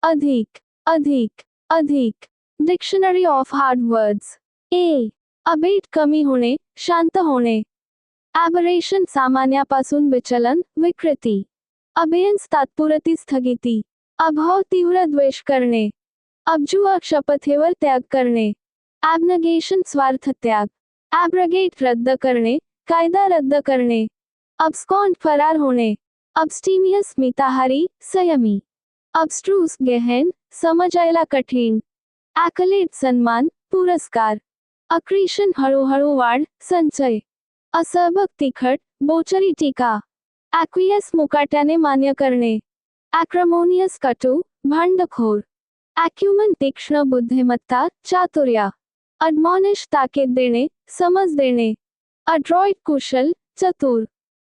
अधिक, अधिक, अधिक. Dictionary of hard words. A. Abate कमी होणे, शांत होणे. ॲबरेशन सामान्यापासून विचलन, विकृती. अबेयन्स तात्पुरती स्थगिती. अभाव तीव्र द्वेष करणे. अब्जुआ शपथेवर त्याग करणे. ॲबनगेशन स्वार्थ त्याग. ॲब्रगेट रद्द करणे, कायदा रद्द करणे. अब्स्कॉन्ड फरार होणे. अब्स्टिमियस मिताहारी, संयमी. अब्स्ट्रूस गहन, समजायला कठीण. ॲकलेट सन्मान, पुरस्कार. अक्रिशन हळूहळू वाढ, संचय. असहबक तिखट, बोचरी टीका. ॲक्वियस मुकाट्याने मान्य करणे. ॲक्रमोनियस कटू, भांडखोर. ॲक्युमन तीक्ष्ण बुद्धिमत्ता, चातुर्य. अडमॉनिश ताकीद देणे, समज देणे. अड्रॉइट कुशल, चतुर.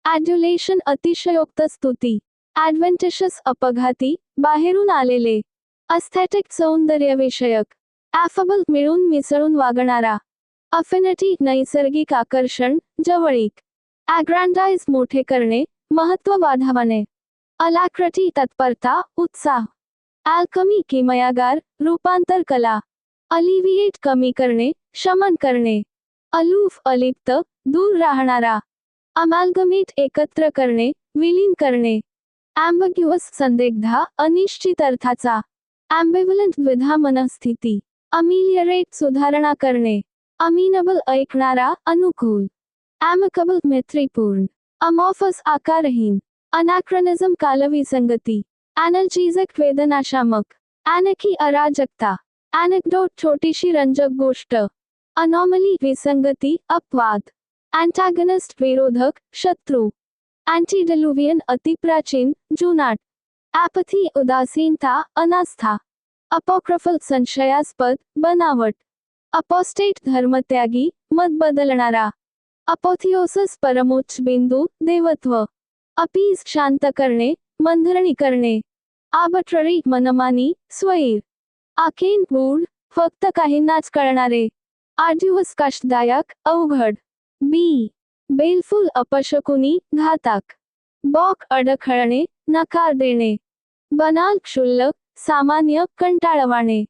ॲड्युलेशन अतिशयोक्त स्तुती. ॲडव्हेंटिशस अपघाती, बाहेरून आलेले. अस्थेटिक सौंदर्यविषयक. ॲफबल मिळून मिसळून वागणारा. अफिनिटी नैसर्गिक आकर्षण, जवळीक. ॲग्रँडाइज मोठे करणे, महत्त्व वाढवणे. अलॅक्रटी तत्परता, उत्साह. ॲल्कमी किमयागार, रूपांतर कला. अलिव्हिएट कमी करणे, शमन करणे. अलूफ अलिप्त, दूर राहणारा. अमॅल्गमेट एकत्र करणे, विलीन करणे. ॲम्बिग्युअस संदिग्धा, अनिश्चित अर्थाचा. ॲम्बिव्हलंट द्विधा मनस्थिती. अमिलियरेट सुधारणा करणे. अमिनबल ऐकणारा, अनुकूल. ॲमिकबल मैत्रीपूर्ण. अमॉर्फस आकारहीन. अनॅक्रनिझम कालविसंगती. ॲनल्जीजिक वेदनाशामक. ॲनकी अराजकता. ॲनेक्डोट छोटीशी रंजक गोष्ट. अनॉमली विसंगती, अपवाद. अँटॅगनिस्ट विरोधक, शत्रू. अँटीडिलुव्हियन अतिप्राचीन, जुनाट. ॲपथी उदासीनता, अनास्था. अपोक्रफल संशयास्पद, बनावट. अपोस्टेट धर्मत्यागी, मत बदलणारा. अपोथिओसस परमोच्च बिंदू, देवत्व. अपीज शांत करणे, मंथरणी करणे. आर्बिट्ररी मनमानी, स्वैर. आकेन गूढ, फक्त काहींनाच कळणारे. आर्ड्युअस कष्टदायक, अवघड. बी. बेलफुल अपशकुनी, घातक. बॉक अडखळणे, नकार देणे. बनाल क्षुल्लक, सामान्य, कंटाळवाणे.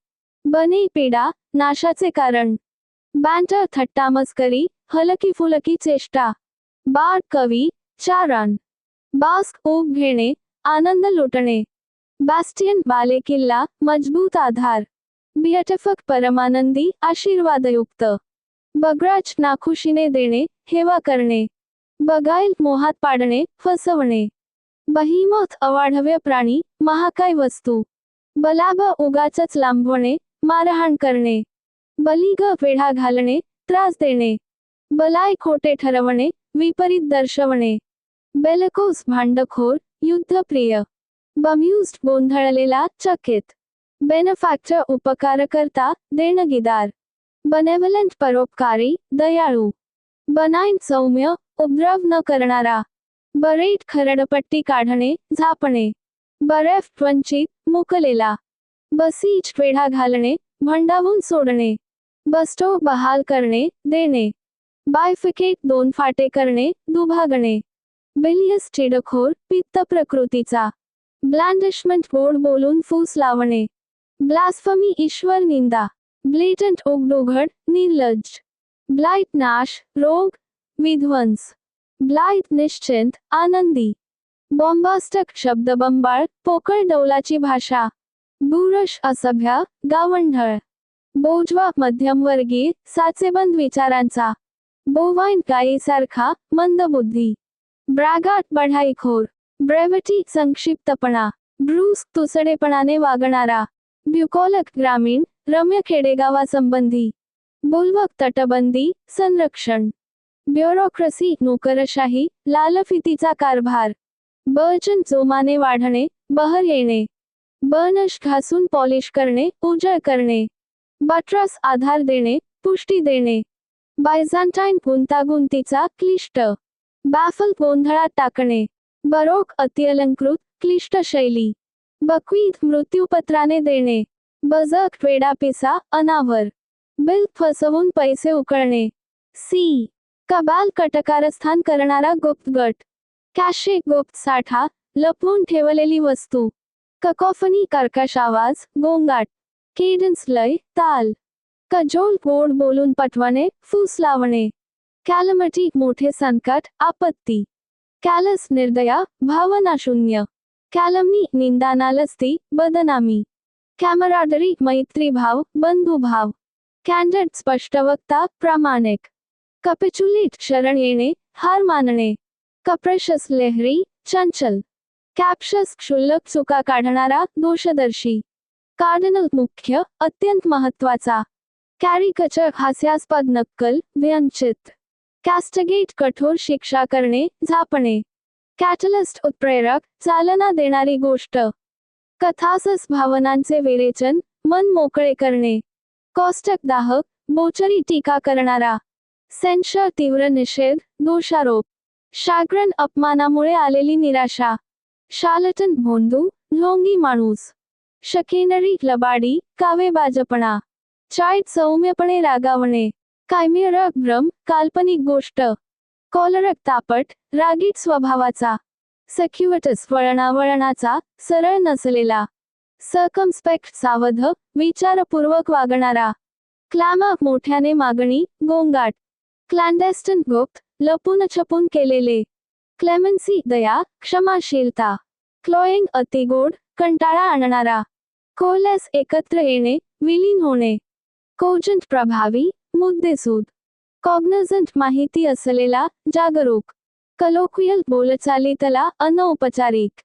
बने पीडा, नाशाचे कारण. बॅन्टर थट्टामस्करी, हलकी फुलकी चेष्टा. बाळ कवी, चारण. बास्क ऊब घेणे, आनंद लुटणे. बॅस्टियन बालेकिल्ला, मजबूत आधार. बियटिफक परमानंदी, आशीर्वादयुक्त. बग्राच नाखुशीने देणे, हेवा करणे. बगाईल मोहात पाडणे, फसवणे. बहिमोथ अवाढव्य प्राणी, महाकाय वस्तू. बलाभ उगाचच लांबवणे, मारहाण करणे. बलिग वेढा घालणे, त्रास देणे. बलाय खोटे ठरवणे, विपरीत दर्शवणे. बेलकोस भांडखोर, युद्धप्रिय. बम्युज्ड गोंधळलेला, चकित. बेनफॅक्टर उपकारकर्ता, देणगीदार. बनेवलंट परोपकारी, दयाळू. बनाईन सौम्य, उपद्रव न करणारा. बरेट खरडपट्टी काढणे, झापणे. बरेफ वंचित, मुकलेला. बसीज वेढा घालणे, भंडावून सोडणे. बस्टो बहाल करणे, देणे. बायफिकेट दोन फाटे करणे, दुभागणे. बिलियस चिडखोर, पित्त प्रकृतीचा. ब्लँडिशमेंट गोड बोलून फूस लावणे. ब्लास्फमी ईश्वर निंदा. ब्लेटंट उघडोघड, निर्लज्ज. ब्लाइट नाश, रोग, विध्वंस. ब्लाइट निश्चिंत, आनंदी. बॉम्बास्टक शब्दबंबाळ, पोकळ डौलाची भाषा. बुरश असभ्य, गावंढळ. बोजवा मध्यमवर्गीय, साचेबंद विचारांचा. बोवाईन गायीसारखा, मंदबुद्धी. ब्रॅगाट बढाईखोर. ब्रेव्हिटी संक्षिप्तपणा. ब्रूस तुसडेपणाने वागणारा. ब्युकॉलक ग्रामीण, रम्य खेडेगावासंबंधी. बुलवक तटबंदी, संरक्षण. ब्युरोक्रसी नोकरशाही, लालफितीचा कारभार. बर्जन जोमाने वाढणे, बहर येणे. बर्नश घासून पॉलिश करणे, उजळ करणे. बट्रस आधार देणे, पुष्टी देणे. बायझांटाईन गुंतागुंतीचा, क्लिष्ट. बॅफल गोंधळात टाकणे. बरोक अतिअलंकृत, क्लिष्ट शैली. बक्वीद मृत्यूपत्राने देणे. बजक वेडापिसा, अनावर. बिल फसवून पैसे उकळणे. सी. कबाल कटकारस्थान करणारा गुप्त गट. कॅशे गुप्त साठा, लपवून ठेवलेली वस्तू. ककॉफनी कर्कश आवाज, गोंगाट. केडन्स लय, ताल. कजोल गोड बोलून पटवणे, फूस लावणे. कॅलमिटी मोठे संकट, आपत्ती. कॅलस निर्दया, भावनाशून्य. कॅलमनी निंदा नालस्ती, बदनामी. कॅमराडरी मैत्रीभाव, बंधुभाव. कॅन्डिड स्पष्टवक्ता, प्रामाणिक. कॅपिच्युलेट शरण येणे, हार मानणे. कप्रेशस लहरी, चंचल. कॅप्शस क्षुल्लक चुका काढणारा, दोषदर्शी. कार्डिनल मुख्य, अत्यंत महत्वाचा. कॅरिकचर हास्यास्पद नक्कल, व्यंचित. कॅस्टिगेट कठोर शिक्षा करणे, झापणे. कॅटलिस्ट उत्प्रेरक, चालना देणारी गोष्ट. कथासस भावनांचे विरेचन, मन मोकळे करणे. कॉस्टक दाहक, बोचरी टीका करणारा. सेन्शर तीव्र निषेध, दोषारोप. शाग्रन अपमानामुळे आलेली निराशा. शार्लटन भोंदू, ढोंगी माणूस. शकेनरी लबाडी, कावेबाजपणा. चाईट सौम्यपणे रागावणे. कायमिरक भ्रम, काल्पनिक गोष्ट. कॉलरक तापट, रागीट स्वभावाचा. सेक्युअटस वळणावळणाचा, सरळ नसलेला. सर्कमस्पेक्ट सावध, विचारपूर्वक वागणारा. क्लॅमर मोठ्याने मागणी, गोंगाट. क्लॅन्डेस्टन गुप्त, लपून छपून केलेले. क्लेमेन्सी दया, क्षमाशीलता. क्लॉईंग अतिगोड, कंटाळा आणणारा. कोलेस एकत्र येणे, विलीन होणे. कोजंट प्रभावी, मुद्देसूद. कॉग्नझंट माहिती असलेला, जागरूक. कलोक्वियल बोलचालीतला, अनौपचारिक.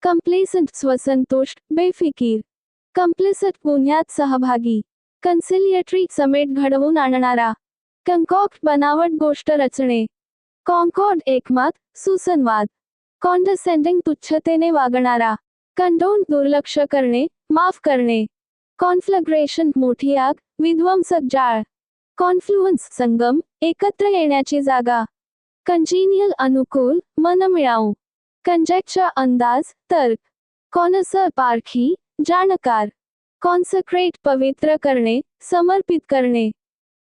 कंप्लेसंट स्वसंतुष्ट, बेफिकीर. कंप्लिसट गुन्ह्यात सहभागी. कन्सिलिएटरी समेट घडवून आणणारा. कन्कॉक्ट बनावट गोष्ट रचणे. कॉन्कॉर्ड एकमत, सुसंवाद. कॉन्डसेंडिंग तुच्छतेने वागणारा. कंडोन दुर्लक्ष करणे, माफ करणे. कॉन्फ्लग्रेशन मोठी आग, विध्वंसक जाळ. कॉन्फ्लुअन्स संगम, एकत्र येण्याची जागा. कंजिनियल अनुकूल, मनमिळाऊ. कंजेक्चर अंदाज, तर्क. कॉनसर पारखी, जाणकार. कॉन्सक्रेट पवित्र करणे, समर्पित करणे.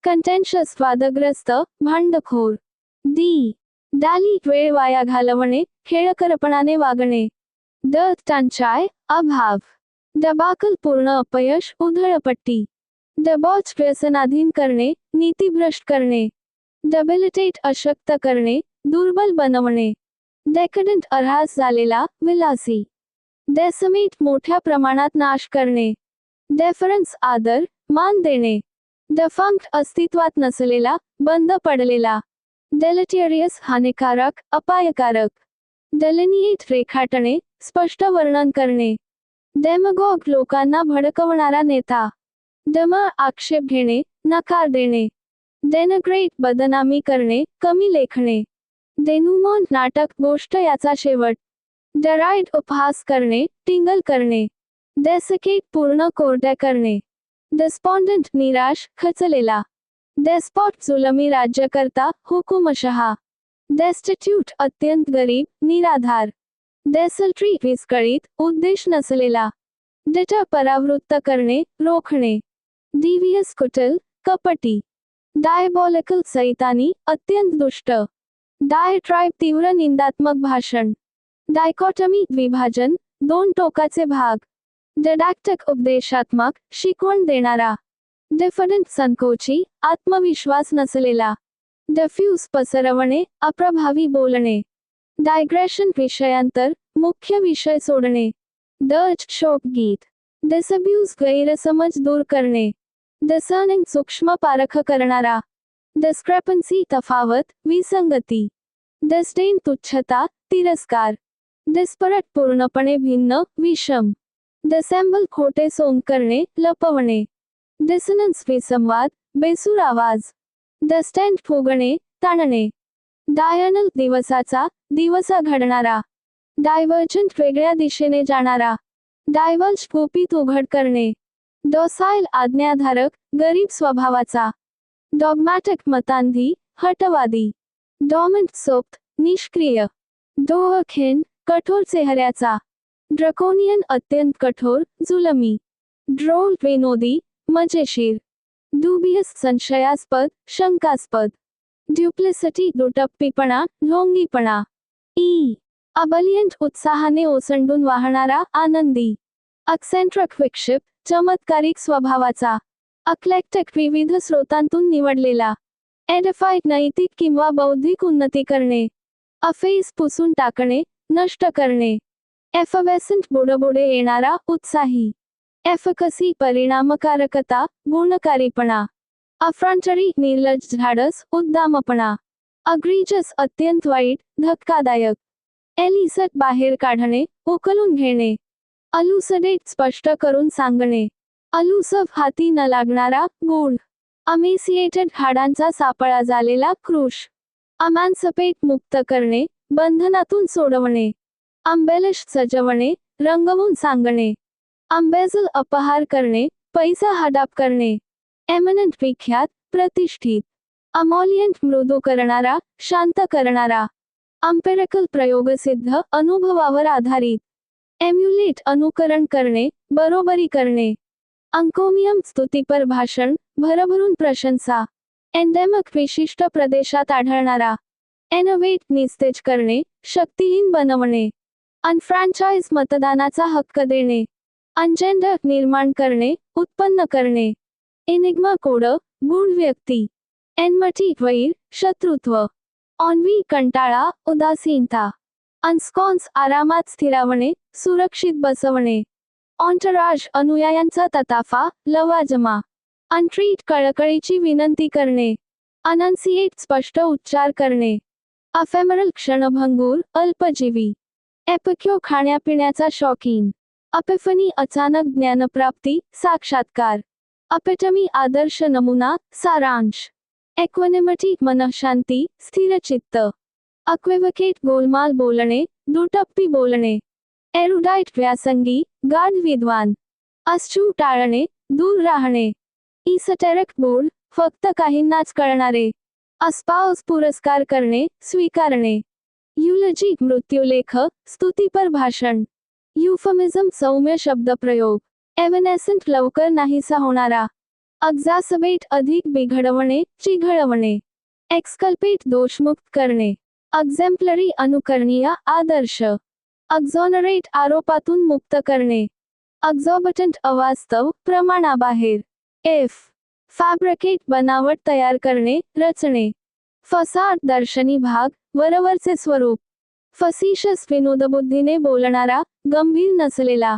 कंटेन्शस वादग्रस्त, भांडखोर. डी. डाली वेळ वाया घालवणे, खेळकरपणाने वागणे. ड. टंचाई, अभाव. डबाकल पूर्ण अपयश, उधळपट्टी. डबॉच व्यसनाधीन करणे, नीतिभ्रष्ट करणे. डेबिलिटेट अशक्त करणे, दुर्बल बनवणे. डेकडंट अऱ्हास झालेला, विलासी. डेसमेट मोठ्या प्रमाणात नाश करणे. डेफरन्स आदर, मान देणे. डफंक्ट अस्तित्वात नसलेला, बंद पडलेला. डेलेटेरियस हानिकारक, अपायकारक. डेलिनिएट रेखाटणे, स्पष्ट वर्णन करणे. डेमगॉग लोकांना भडकवणारा नेता. डमर आक्षेप घेणे, नकार देणे. डेनग्रेट बदनामी करणे, कमी लेखणे. डेनुमॉन नाटक गोष्ट याचा शेवट. डेराइड उपहास करणे, टिंगल करणे. डेसिकेट पूर्ण कोरडे करणे. डेस्पॉन्डंट निराश, खचलेला. डेस्पॉट जुलमी राज्यकर्ता, हुकुमशहा. डेस्टिट्यूट अत्यंत गरीब, निराधार. डेसल्ट्री विस्कळीत, उद्देश नसलेला. डेटर परावृत्त करणे, रोखणे. डिव्हियस कुटिल, कपटी. डायबॉलिकल सैतानी, अत्यंत दुष्ट. डायट्राइब तीव्र निंदात्मक भाषण. डायकॉटमी विभाजन, दोन टोकाचे भाग. डिडॅक्टिक उपदेशात्मक, शिकवण देणारा. डिफडंट संकोची, आत्मविश्वास नसलेला. डिफ्यूज पसरवणे, अप्रभावी बोलणे. डायग्रेशन विषयांतर, मुख्य विषय सोडणे. डच शोकगीत. डिसअब्यूज गैरसमज दूर करणे. डिसर्निंग सूक्ष्म पारख करणारा. डिस्क्रेपन्सी तफावत, विसंगती. डिस्डेन तुच्छता, तिरस्कार. डिस्परट पूर्णपणे भिन्न, विषम. डिसेंबल खोटे सोंग करणे, लपवणे. डिसनन्स विसंवाद, बेसूर आवाज. डिस्टेंट फुगणे, ताणणे. डायनल दिवसाचा, दिवसा घडणारा. डायव्हर्जंट वेगळ्या दिशेने जाणारा. डायव्हर्ज गुपित उघड करणे. डॉसाइल आज्ञाधारक, गरीब स्वभावाचा. डॉगमॅटिक मतांधी, हटवादी. डॉमंट सुप्त, निष्क्रिय. डोअखिन, कठोर चेहऱ्याचा. ड्रकोनियन अत्यंत कठोर, जुलमी. ड्रोल विनोदी, मजेशीर. डुबियस संशयास्पद, शंकास्पद. ड्युप्लिसिटी दुटप्पीपणा, ढोंगीपणा. ई. अबलियंट उत्साहाने ओसंडून वाहणारा, आनंदी. अक्सेंट्रिक विक्षेप, चमत्कारिक स्वभावाचा. अक्लेक्टिक, विविध स्रोतांतून निवडलेला. एडिफाईड, नैतिक किंवा बौद्धिक उन्नती करणे. अफेस, पुसून टाकणे, नष्ट करणे. एफवेसेंट, बुडबुडे येणारा, उत्साही. एफिकसी, परिणामकारकता, गुणकारीपणा. अफ्रॉन्टरी, निर्लज्ज, धाडस, उद्दामपणा. अग्रीजस, अत्यंत वाईट, धक्कादायक. एलिसट, बाहेर काढणे, उकलून घेणे. अलुसडेट, स्पष्ट करून सांगणे. अलुसव, हाती न लागणारा, गूढ. अमेसिएटेड, हाडांचा सापळा झालेला, कृश. अमॅन्सपेट, मुक्त करणे, बंधनातून सोडवणे. अंबेलिश, सजवणे, रंगवून सांगणे. अंबेझल, अपहार करणे, पैसा हडप करणे. एमिनंट, विख्यात, प्रतिष्ठित. अमोलियंट, मृदू करणारा, शांत करणारा. अम्पेरिकल, प्रयोगसिद्ध, अनुभवावर आधारित. एम्युलेट, अनुकरण करणे, बरोबरी करणे. अंकोमियम, स्तुतीपर भाषण, भरभरून प्रशंसा. एंडेमिक, विशिष्ट प्रदेशात आढळणारा. एनोवेट, निस्तेज करणे, शक्तिहीन बनवणे. अनफ्रँचाइज, मतदानाचा हक्क देणे. अनजेंडर, निर्माण करणे, उत्पन्न करणे. एनिग्मा कोड, गूढ व्यक्ती. एनमटी, वैर, शत्रुत्व. ऑनवी, कंटाळा, उदासीनता. अनस्कॉन्स, आरामात स्थिरावणे, सुरक्षित बसवणे. ऑन्टराज, अनुयायांचा तताफा, लवाजमा. अनट्रीट, कळकळीची विनंती करणे. अनन्सिएट, स्पष्ट उच्चार करणे. अफेमरल, क्षणभंगूर, अल्पजीवी. एपिक्यो, खाण्यापिण्याचा शौकीन. अपिफनी, अचानक ज्ञानप्राप्ती, साक्षात्कार. अपेटमी, आदर्श नमुना, सारांश. एक्वनिमिटी, मनःशांती, स्थिरचित्त. अक्विव्हकेट, गोलमाल बोलणे, दुटप्पी बोलणे. एरुडाईट, व्यासंगी, गाढ विद्वान. अश्चू, टाळणे, दूर राहणे. इसटेरिक, गूढ, फक्त काहींनाच कळणारे. अस्पाउस, पुरस्कार करणे, स्वीकारणे. युलजी, मृत्यूलेख, स्तुतीपर भाषण. युफमिझम, सौम्य शब्दप्रयोग. एव्हनेसेंट, लवकर नाहीसा होणारा. अक्झासबेट, अधिक बिघडवणे, चिघळवणे. एक्सकल्पेट, दोषमुक्त करणे. एक्झेम्प्लरी, अनुकरणीय, आदर्श. एक्झॉनरेट, आरोपातून मुक्त करणे. एक्झॉर्बिटंट, अवास्तव, प्रमाणाबाहेर. एफ. फॅब्रिकेट, बनावट तयार करणे, रचणे. फसाड, दर्शनी भाग, वरवरचे स्वरूप. फसिशस, विनोदबुद्धीने बोलणारा, गंभीर नसलेला.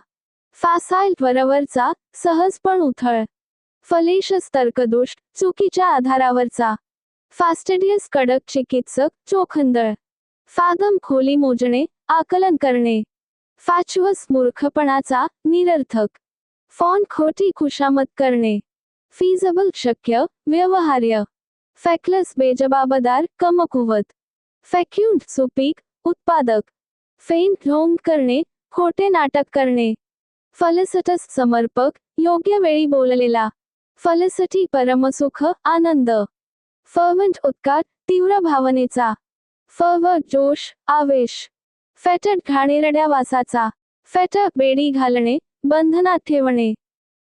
फॅसाइल, वरवरचा, सहज पण उथळ. फलेशस, तर्कदुष्ट, चुकीच्या आधारावरचा. फास्टिडियस, कडक चिकित्सक, चोखंदळ. फॅदम, खोली मोजणे, आकलन करणे. फॅच्युअस, मूर्खपणाचा, निरर्थक. फॉन, खोटी खुशामत करणे. फिजिबल, शक्य, व्यवहार्य. फॅक्लस, बेजबाबदार, कमकुवत. फॅक्युंट, सुपीक, उत्पादक. फेन, ढोंग करणे, खोटे नाटक करणे. फलिसिटस, समर्पक, योग्य वेळी बोललेला. फलिसिटी, परमसुख, आनंद. फर्वंट, उत्कट, तीव्र भावनेचा. फर्वर, जोश, आवेश. फेटड, घाणेरड्या वासाचा. फेटर, बेडी घालणे, बंधनात ठेवणे.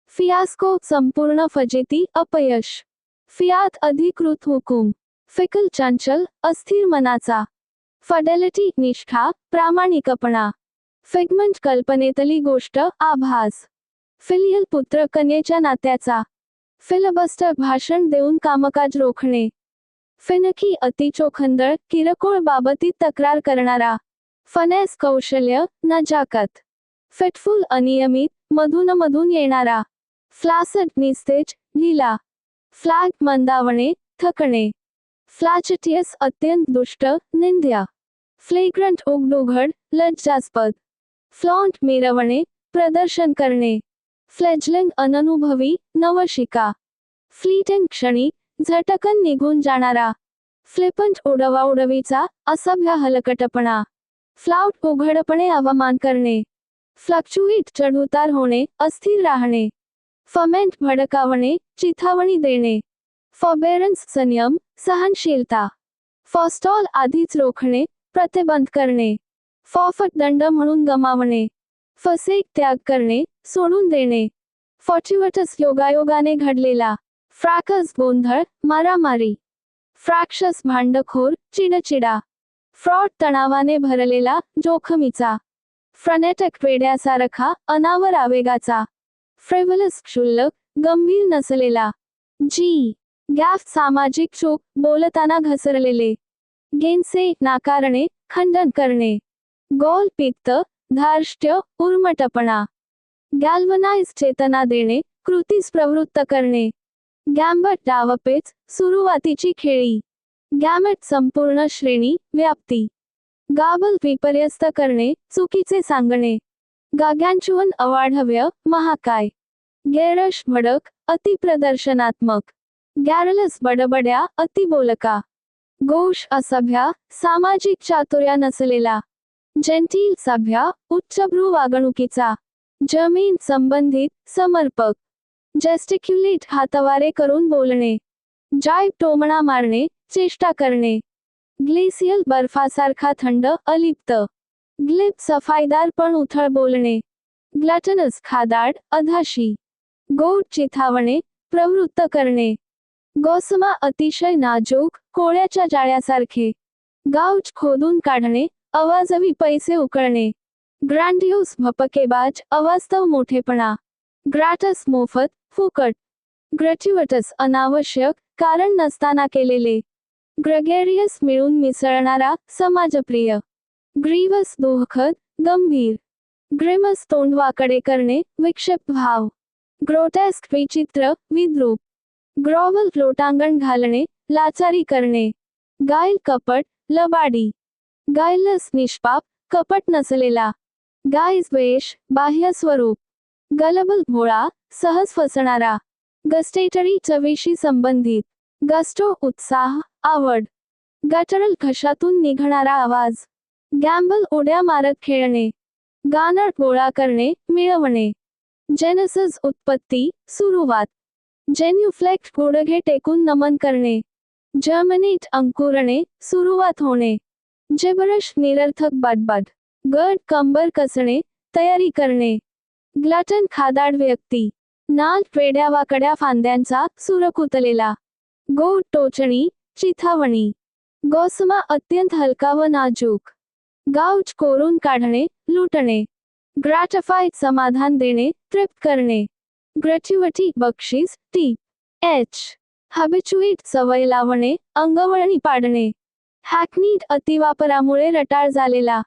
फियास्को, संपूर्ण फजिती, अपयश. फियात, अधिकृत हुकूम. फिकल, चंचल, अस्थिर मनाचा. फडेलिटी, निष्ठा, प्रामाणिकपणा. फिगमेंट, कल्पनेतली गोष्ट, आभास. फिलियल, पुत्र कन्येच्या नात्याचा. फिलिबस्टर, भाषण देऊन कामकाज रोखणे. फिनकी, अतिचोखंदळ, किरकोळ बाबतीत तक्रार करणारा. फनेस, कौशल्य, नजाकत. फिटफुल, अनियमित, मधूनमधून येणारा. फ्लासिड, निस्तेज, ढिला. फ्लॅग, मंदावणे, थकणे. फ्लॅचिटियस, अत्यंत दुष्ट, निंद्य. फ्लेग्रंट, उघडुघड, लज्जास्पद. फ्लॉन्ट, मिरवणे, प्रदर्शन करणे. फ्लेजलिंग, अननुभवी, नवशिका. फ्लीटिंग, क्षणिक, झटकन निघून जाणारा. फ्लिपंट, उडवाउडवीचा, असभ्य हलकटपणा. फ्लाउट, उघडपणे अवमान करणे. फ्लक्चुएट, चढउतार होणे, अस्थिर राहणे. फमेंट, भडकावणे, चिथावणी देणे. फॉरबेरन्स, संयम, सहनशीलता. फॉस्टॉल, आधीच रोखणे, प्रतिबंध करणे. फॉफट, दंड म्हणून गमावणे. फसेक, त्याग करणे, सोडून देणे. फॉर्च्युएटस, योगायोगाने घडलेला. फ्रॅकस, गोंधळ, मारामारी. फ्रॅक्शस, भांडखोर, चिडचिडा. फ्रॉड, तणावाने भरलेला, जोखमीचा. फ्रनेटिक वेड्यासारखा, अनावर आवेगाचा. फ्रिव्हलस क्षुल्लक, गंभीर नसलेला. जी. गॅफ सामाजिक चूक, बोलताना घसरलेले. गेनसे नाकारणे, खंडन करणे. गॉल पित्त, धार्ष्ट्य, उर्मटपणा. गॅल्वनाइज चेतना देणे, कृतीस प्रवृत्त करणे. गॅम्बट डावपेच, सुरुवातीची खेळी. गॅमेट संपूर्ण श्रेणी, व्याप्ती. गाबल विपर्यस्त करणे, चुकीचे सांगणे. गाग्यांचुवन अवाढव्य, महाकाय. गैरश भडक, अतिप्रदर्शनात्मक. गॅरलस बडबड्या, अतिबोलका. गोष असभ्या, सामाजिक चातुर्य नसलेला. जेंटील सभ्या, उच्चभ्रू वागणुकीचा. जमीन संबंधित, समर्पक. जेस्टिक्युलेट हातवारे करून बोलणे. जाईब टोमणा मारणे, चेष्टा करणे. ग्लेसियल बर्फासारखा थंड, अलिप्त. ग्लिप सफाईदार पण उथळ बोलणे. ग्लटनस खादाड, अधाशी. गोड चिथावणे, प्रवृत्त करणे. गॉसमा अतिशय नाजूक, कोळ्याच्या जाळ्यासारखे. गाऊच खोदून काढणे, अवाजवी पैसे उकळणे. ग्रँडियोस भपकेबाज, अवास्तव मोठेपणा. ग्रॅटस मोफत, फुकट. ग्रॅच्युअटस अनावश्यक, कारण नसताना केलेले. ग्रेगेरियस मिळून मिसळणारा, समाजप्रिय. ग्रीवस दुःखद, गंभीर. ग्रेमस तोंडवाकडे करणे, विक्षिप्त भाव. ग्रोटेस्क विचित्र, विद्रूप. ग्रॉवल लोटांगण घालणे, लाचारी करणे. गायल कपट, लबाडी. गायलस निष्पाप, कपट नसलेला. गाईज वेश, बाह्य स्वरूप. गलबल भोळा, सहज फसणारा. गस्टेटरी चवीशी संबंधित. गस्टो उत्साह, आवड. गटरल घशातून निघणारा आवाज. गॅम्बल उड्या मारत खेळणे. गानट गोळा करणे, मिळवणे. जेनसस उत्पत्ती, सुरुवात. जेन्युफ्लेक्ट गुडघे टेकून नमन करणे. जर्मिनेट अंकुरणे, सुरुवात होणे. जिबरश निरर्थक बडबड. गड कंबर कसणे, तयारी करणे. ग्लटन खादाड व्यक्ती. नाल वेड्यावाकड्या फांद्यांचा, सुरकुतलेला. गोड टोचणी, चिथावणी. गॉसमा अत्यंत हलका व नाजूक. गाऊच कोरून काढणे, लुटणे. ग्रॅटिफाईड समाधान देणे, तृप्त करणे. ग्रॅच्युइटी बक्षीस, टीप. एच. हॅबिच्युएट सवय लावणे, अंगवळणी पाडणे. हॅकनीड अतिवापरामुळे रटाळ झालेला.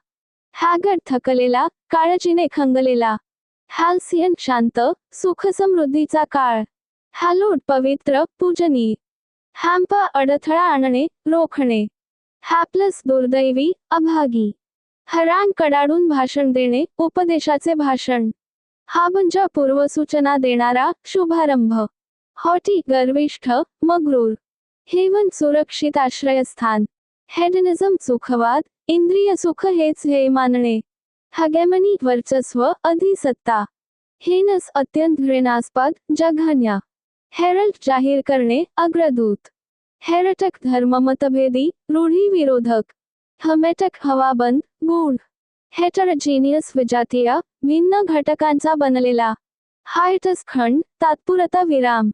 हॅगड थकलेला, काळजीने खंगलेला. हॅल्सियन शांत, सुखसमृद्धीचा काळ. हॅलोड पवित्र, पूजनीय. हॅम्पा अडथळा आणणे, रोखणे. हॅपलस दुर्दैवी, अभागी. हरांग कडाडून भाषण देणे, उपदेशाचे भाषण. हाबंजा पूर्वसूचना देणारा, शुभारंभ. हॉटी गर्विष्ठ, मग्रूर. हेवन सुरक्षित आश्रयस्थान. हेडनिझम सुखवाद, इंद्रिय सुख हेच हे मानणे. हगेमनी वर्चस्व, अधिसत्ता. हेनस अत्यंत घृणास्पद, जघन्य. हेरल्ड जाहीर करणे, अग्रदूत. हेरेटक धर्ममतभेदी, रूढी विरोधक. हमेटक हवाबंद, गूढ. हेटरजेनियस विजातीय, भिन्न घटकांचा बनलेला. हायटस खंड, तात्पुरता विराम.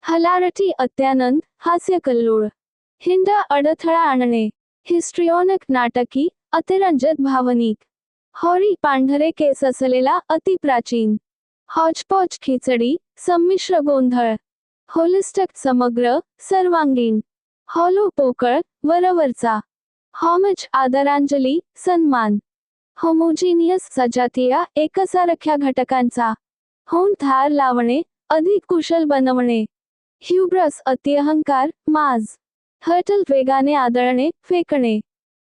हलारटी अत्यानंद, हास्यकल्लोळ. हिंड अडथळा आणणे. हिस्ट्रिओनिक नाटकी, अतिरंजक भावनिक. हॉरी पांढरे केस असलेला, अतिप्राचीन. हॉचपॉच खिचडी, संमिश्र गोंधळ. होलिस्टिक समग्र, सर्वांगीण. हॉलो पोकळ, वरवरचा. हॉमज आदरांजली, सन्मान. होमोजिनियस सजातीय, एकसारख्या घटकांचा. होऊन धार लावणे, अधिक कुशल बनवणे. ह्युब्रस अतिअहंकार, माज. हर्टल वेगाने आदळणे, फेकणे.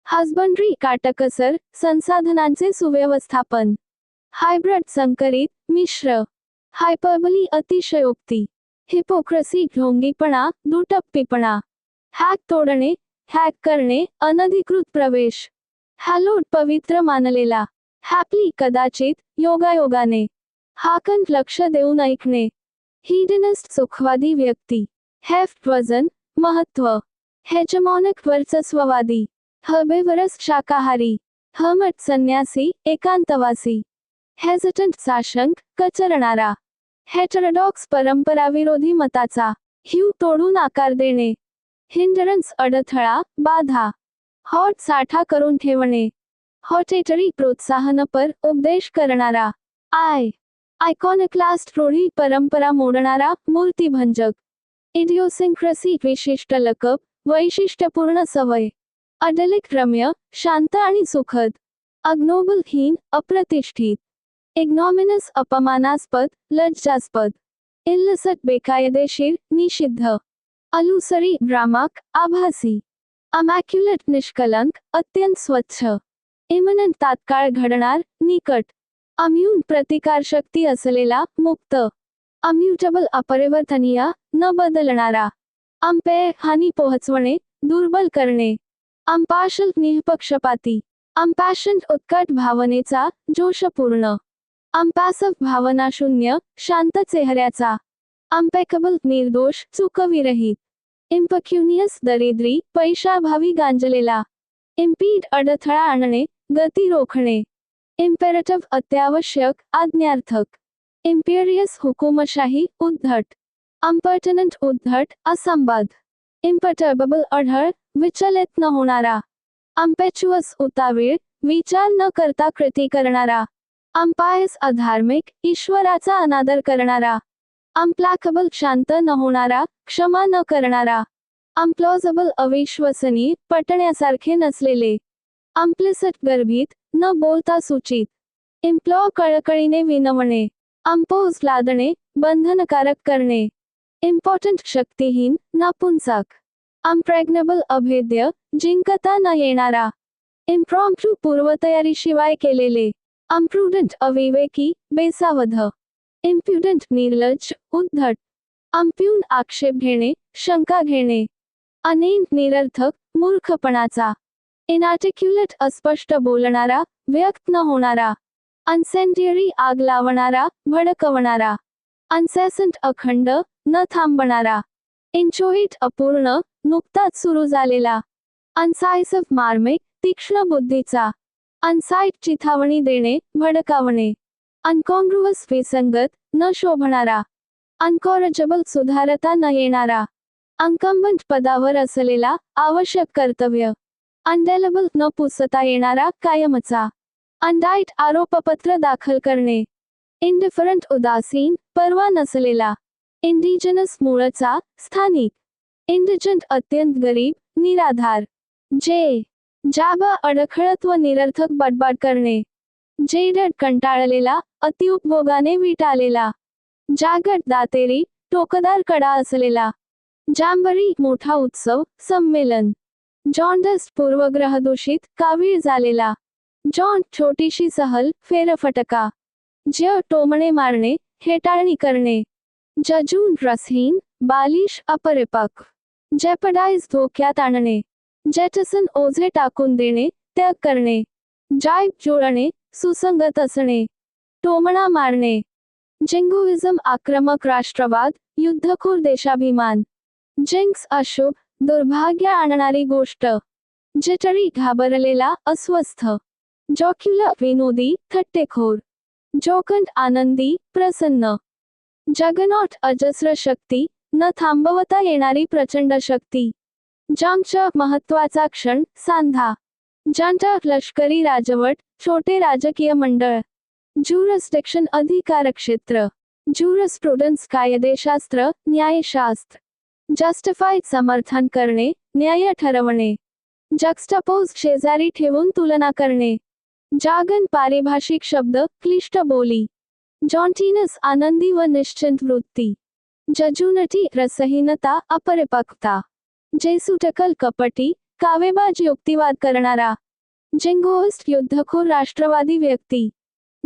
हजबंड्री काटकसर, संसाधनांचे सुव्यवस्थापन. हायब्रिड संकरित, मिश्र. हायपरबली अतिशयोक्ती. हिपोक्रसी ढोंगीपणा, दुटप्पीपणा. हॅक तोडणे, हॅक करणे, अनधिकृत प्रवेश. हॅलोड पवित्र मानलेला. हॅपली कदाचित, योगायोगाने. हाकन लक्ष देऊन ऐकणे. हिडनिस्ट सुखवादी व्यक्ती. हेफ्ट वजन, महत्त्व. हेजमॉनिक वर्चस्ववादी. हर्बेवरस शाकाहारी. हर्मट संन्यासी, एकांतवासी. हेझिटंट साशंक, कचरणारा. हेटरडॉक्स परंपराविरोधी मताचा. ह्यू तोडून आकार देणे. हिंडरन्स अडथळा, बाधा. हॉट साठा करून ठेवणे. हॉटेटरी प्रोत्साहनपर उपदेश करणारा. आयकॉनक्लास्ट रूढी परंपरा मोडणारा मूर्तिभंजक. इडिओसिंक्रसी विशिष्ट लकब, वैशिष्ट्यपूर्ण सवय. अडलिक रम्य, शांत आणि सुखद. अग्नोबल हीन, अप्रतिष्ठित. इग्नॉमिनस अपमानास्पद, लज्जास्पद. इल्लसट बेकायदेशीर, निषिद्ध. अलुसरी भ्रामक, आभासी. अमॅक्युलेट निष्कलंक, अत्यंत स्वच्छ. इमिनंट तात्काळ घडणार, निकट. अम्यून प्रतिकारशक्ती असलेला, मुक्त. अम्युटेबल अपरिवर्तनीय, न बदलणारा. अम्पेय हानी पोहोचवणे, दुर्बल करणे. अम्पार्शल निःपक्षपाती. अम्पॅशंट उत्कट भावनेचा, जोशपूर्ण. अम्पॅसिव्ह भावनाशून्य, शांत चेहऱ्याचा. अम्पेकेबल निर्दोष, चुकविरहित. इम्पक्युनियस दरिद्री, पैशाभावी गांजलेला. इम्पीड अडथळा आणणे, गती रोखणे. इम्पेरेटिव्ह अत्यावश्यक, आज्ञार्थक. इम्पिरियस हुकुमशाही, उद्धट. अम्पर्टनंट उद्धट, असंबद्ध. इम्पटर्बेबल अढळ, विचलित न होणारा. अम्पेच्युअस उतावीळ, विचार न करता कृती करणारा. अम्पायस अधार्मिक, ईश्वराचा अनादर करणारा. अम्प्लाकेबल शांत न होणारा, क्षमा न करणारा. अम्प्लॉजेबल अविश्वसनीय, पटण्यासारखे नसलेले. अम्प्लिसिट गर्भित, न बोलता सूचित. इम्प्लॉ कळकळीने विनवणे. अम्पोज लादणे, बंधनकारक करणे. इम्पॉर्टंट शक्तिहीन, नपुंसक. अम्प्रेग्नेबल अभेद्य, जिंकता न येणारा. इम्प्रॉम्प्टू पूर्वतयारीशिवाय केलेले. अम्प्रुडंट अविवेकी, बेसावध. इम्प्युडंट निर्लज्ज, उद्धट. अम्प्यून आक्षेप घेणे, शंका घेणे. अनेन निरर्थक, मूर्खपणाचा. इनआर्टिक्युलेट अस्पष्ट बोलणारा, व्यक्त न होणारा. अनसेंटियरी आग लावणारा, भडकवणारा. अनसेसंट अखंड, न थांबणारा. इंचोईट अपूर्ण, नुकताच सुरू झालेला. अनसायसिव्ह मार्मिक, तीक्ष्ण बुद्धीचा. अनसाइट चिथावणी देणे, भडकावणे. अनकॉन्ग्रुअस विसंगत, न शोभणारा. अनकॉरेजेबल सुधारता न येणारा. अंकंबंट पदावर असलेला, आवश्यक कर्तव्य. अनडेलेबल न पुसता येणारा, कायमचा. अनडाईट आरोपपत्र दाखल करणे. इंडिफरंट उदासीन, पर्वा नसलेला. इंडिजिनस मूळचा, स्थानिक. इंडिजंट अत्यंत गरीब, निराधार. जाबा अडखळत व निरर्थक बडबड करणे. जेडड कंटाळलेला, अतिउपभोगाने विटाळलेला. जागट दातेरी, टोकदार कडा असलेला. जांबरी मोठा उत्सव, संमेलन. जॉन्डस पूर्वग्रहदूषित, कावीळ झालेला. जॉन छोटीशी सहल, फेरफटका. टोमणे मारणे, हेटाळणी करणे. जजून रसहीन, बालिश, अपरिपक्व. जेपडाईज धोक्यात आणणे. जेटसन ओझे टाकून देणे, त्याग करणे. जाईब जुळणे, सुसंगत असणे. टोमणा मारणे. जिंगुइझम आक्रमक राष्ट्रवाद, युद्धखोर देशाभिमान. जिंक्स अशुभ, दुर्भाग्य आणणारी गोष्ट. जिटरी घाबरलेला, अस्वस्थ. जॉक्युलर विनोदी, थट्टेखोर. जोकंट आनंदी, प्रसन्न. जगनॉट अजस्र शक्ती, न थांबवता येणारी प्रचंड शक्ती. जंक्चर महत्वाचा क्षण, सांधा. जंटर लष्करी राजवट, छोटे राजकीय मंडळ. ज्युरिस्डिक्शन अधिकारक्षेत्र. ज्युरिस्प्रुडन्स कायदेशास्त्र, न्यायशास्त्र. जस्टिफाईड समर्थन करणे, न्याय ठरवणे. जक्स्टपोज शेजारी ठेवून तुलना करणे. जागन पारिभाषिक शब्द, क्लिष्ट बोली. जॉन्टिनस आनंदी व निश्चिंत वृत्ती. जजुनटी रसहीनता, अपरिपक्वता. जेसुटकल कपटी, कावेबाज युक्तिवाद करणारा. जिंगोइस्ट युद्धखोर राष्ट्रवादी व्यक्ती.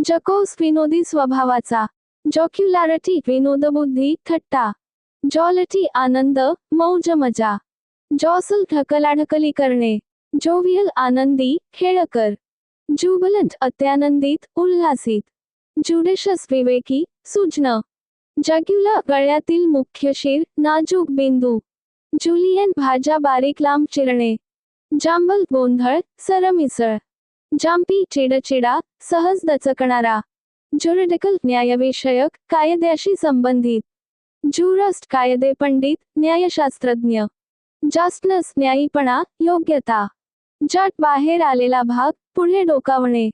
जकोस विनोदी स्वभावाचा. जॉक्युलॅरिटी विनोदबुद्धी, थट्टा. जॉलिटी आनंद, मौज मजा. जॉसल ढकलाढकली करणे. जोवियल आनंदी, खेळकर. ज्युबिलंट अत्यानंदित, उल्हासित. ज्युडिशियस विवेकी, सुज्ञ. जग्युलर गळ्यातील मुख्य शिर, नाजूक बिंदू. जुलियन भाज्या बारीक लांब चिरणे. जांभल गोंधळ, सरमिसळ. जांपी चिडचिडा, सहज दचकणारा. ज्युरिडिकल न्यायविषयक, कायद्याशी संबंधित. ज्युरस्ट कायदेपंडित, न्यायशास्त्रज्ञ. जस्टनेस न्यायीपणा, योग्यता. जट बाहेर आलेला भाग पुढे डोकावणे.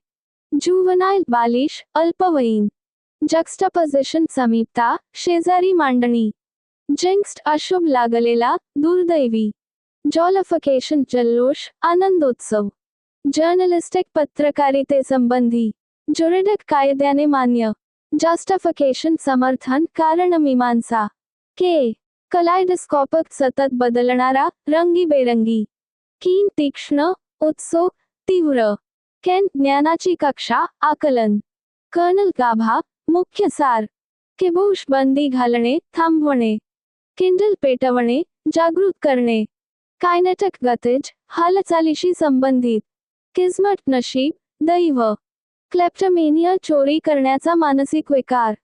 जुव्हनाइल बालिश अल्पवयीन. जक्स्टपोजिशन समीपता शेजारी मांडणी. जिंक्स्ड अशुभ लागलेला दुर्दैवी. जॉलिफिकेशन जल्लोष आनंदोत्सव. जर्नलिस्टिक पत्रकारितेसंबंधी. ज्युरिडिक कायद्याने मान्य. जस्टिफिकेशन समर्थन कारणमीमांसा. के कलायडोस्कोपिक सतत बदलणारा रंगीबेरंगी. कीन तीक्ष्ण उत्सुक तीव्र. केन ज्ञानाची कक्षा आकलन. कर्नल गाभा मुख्य सार. किबोश बंदी घालणे थांबवणे. किंडल पेटवणे जागृत करणे. कायनेटिक गतिज हालचालीशी संबंधित. किस्मत नशीब दैव. क्लेप्टोमेनिया चोरी करण्याचा मानसिक विकार.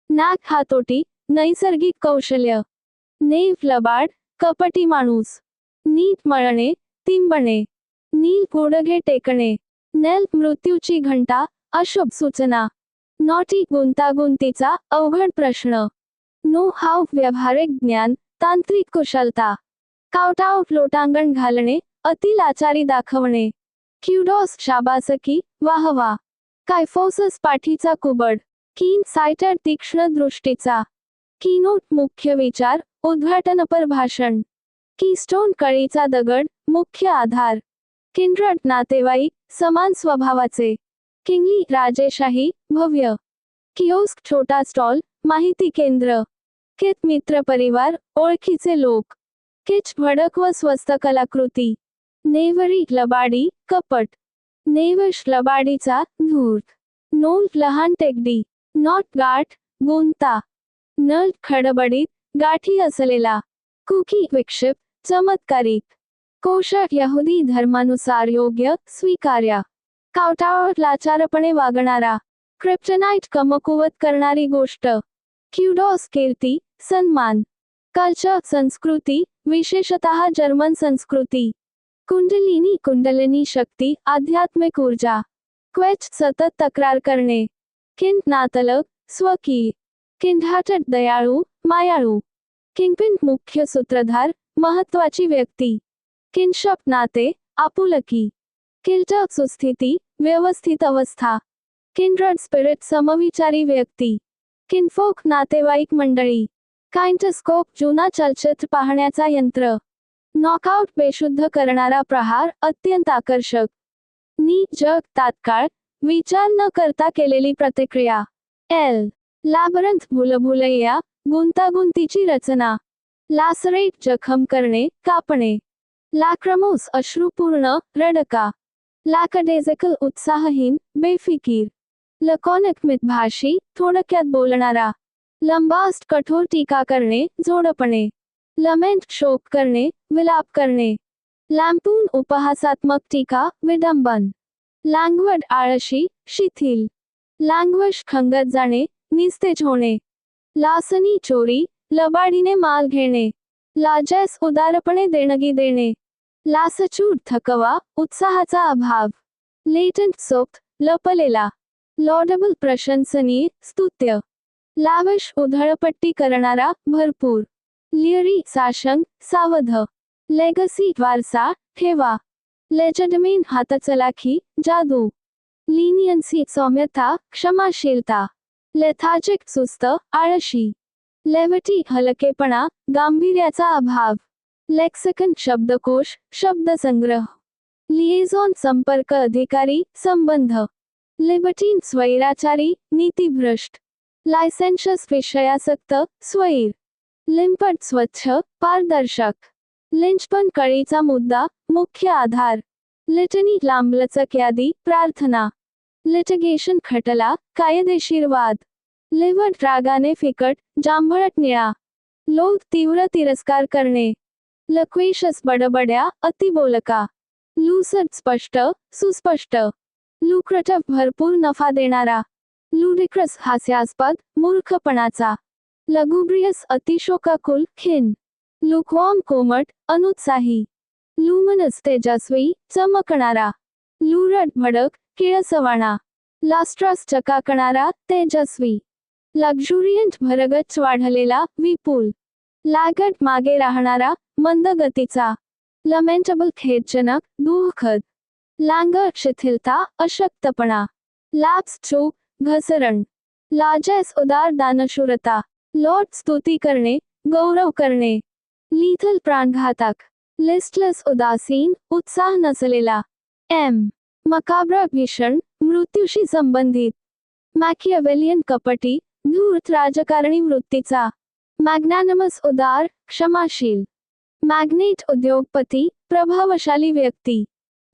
नाक हातोटी नैसर्गिक कौशल्य. नेव लबाड कपटी माणूस. नीट मळणे तिंबणे. नील गुडघे टेकणे. नेल मृत्यूची घंटा अशुभ सूचना. नॉटी गुंतागुंतीचा अवघड प्रश्न. नो हाव व्यावहारिक ज्ञान तांत्रिक कुशलता. काउटाउट लोटांगण घालणे अतिलाचारी दाखवणे. क्युडॉस शाबासकी वाहवा. कायफोसस पाठीचा कुबड. कीन सायटेड तीक्ष्ण दृष्टीचा. कीनोट मुख्य विचार उद्घाटनपर भाषण. कीस्टोन कळीचा दगड मुख्य आधार. किंड्रड नातेवाईक समान स्वभावाचे. किंगली राजेशाही भव्य. किओस्क छोटा स्टॉल माहिती केंद्र. कित मित्र परिवार ओळखीचे लोक. किच भडक व स्वस्त कलाकृती. नेवरी लबाडी कपट. नेवश लबाडीचा धूर्त. नोल लहान टेकडी. नॉट गाठ गुंता. नळ खडबडीत गाठी असलेला. कुकी विक्षिप्त चमत्कारिक. कोशक यहुदी धर्मानुसार योग्य स्वीकार्य. कावटावर लाचारपणे वागणारा. क्रिप्टोनाइट कमकुवत करणारी गोष्ट. क्युडॉस कीर्ती सन्मान. कल्चर संस्कृती विशेषतः जर्मन संस्कृती. कुंडलिनी कुंडलिनी शक्ती आध्यात्मिक ऊर्जा. क्वेच सतत तक्रार करणे. किंड नातलग स्वकीय. किंडाटड दयाळू मायाळू. किंगपिन मुख्य सूत्रधार महत्वाची व्यक्ती. किनशप नाते आपुलकी. किल्टर सुस्थिती व्यवस्थित अवस्था. किंड्रड स्पिरिट समविचारी व्यक्ती. किनफोक नातेवाईक मंडळी. काइंटस्कोप जुना चलचित्र पाहण्याचा यंत्र. नॉकआउट बेशुद्ध करणारा प्रहार अत्यंत आकर्षक. नी जग तात्काळ विचार न करता केलेली प्रतिक्रिया. एल लॅबरंथ भुलभुलैया गुंतागुंतीची रचना. लासरेट जखम करणे कापणे. लॅक्रमोस अश्रुपूर्ण रडका. लॅकडेझिकल उत्साहहीन बेफिकीर. लकॉनिक मितभाषी थोडक्यात बोलणारा. लंबास्ट कठोर टीका करणे जोडपणे. लमेंट शोक करणे विलाप करणे. लॅम्पून उपहासात्मक टीका विडंबन. लँग्वड आळशी शिथिल. लँग्वश खंगत जाणे निस्तेज होणे. लासनी चोरी लबाडीने माल घेणे. लाजैस उदारपणे देणगी देणे. लासचूड थकवा उत्साहाचा अभाव. लेटंट सोप्त लपलेला. लॉडेबल प्रशंसनीय स्तुत्य. लाविश उधळपट्टी करणारा भरपूर. लिअरी साशंक सावध. लेगसी वारसा ठेवा. लेजडमेन हातचलाखी जादू. लिनियन्सी सौम्यता क्षमाशीलता. लेथार्जिक सुस्त आळशी. लेव्हिटी हलकेपणा गांभीर्याचा अभाव. लेक्सिकन शब्दकोश शब्दसंग्रह. लिएझॉन संपर्क अधिकारी संबंध. लिबर्टीन स्वैराचारी नीतिभ्रष्ट. लायसेन्शियस विषयासक्त स्वैर. लिंपट स्वच्छ पारदर्शक. लिंचपण कळीचा मुद्दा मुख्य आधार. लिटनी लांबलचक यादी प्रार्थना. लिटिगेशन खटला कायदेशीर वाद. लिव्हर रागाने फिकट जांभळट निळा. लोक तीव्र तिरस्कार करणे. लक्वेशस बडबड्या अतिबोलका. लूसड स्पष्ट सुस्पष्ट. लुक्रेटिव्ह भरपूर नफा देणारा. लुडिक्रस हास्यास्पद मूर्खपणाचा. लग्युब्रियस अतिशोकाकुल खिन्न. लुकवॉर्म कोमट अनुत्साही. लुमिनस तेजस्वी चमकणारा. लुरड भडक किळसवाणा. लास्ट्रस चकाकणारा तेजस्वी. लक्झुरियंट भरगच्च वाढलेला विपुल. लॅगट मागे राहणारा मंद गतीचा. लमेंटेबल खेदजनक दुःखद. लँगर शिथिलता, अशक्तपणा. लॅप्स चूक, घसरण. लार्जेस उदार दानशूरता. लॉर्ड स्तुती करणे, गौरव करणे. लिथल प्राणघातक. लिस्टलेस उदासीन, उत्साह नसलेला. मकाब्र भीषण, मृत्यूशी संबंधित. मॅकियावेलियन कपटी, धूर्त राजकारणी वृत्तीचा. मॅग्नॅनिमस उदार, क्षमाशील. मॅग्नेट उद्योगपती, प्रभावशाली व्यक्ती.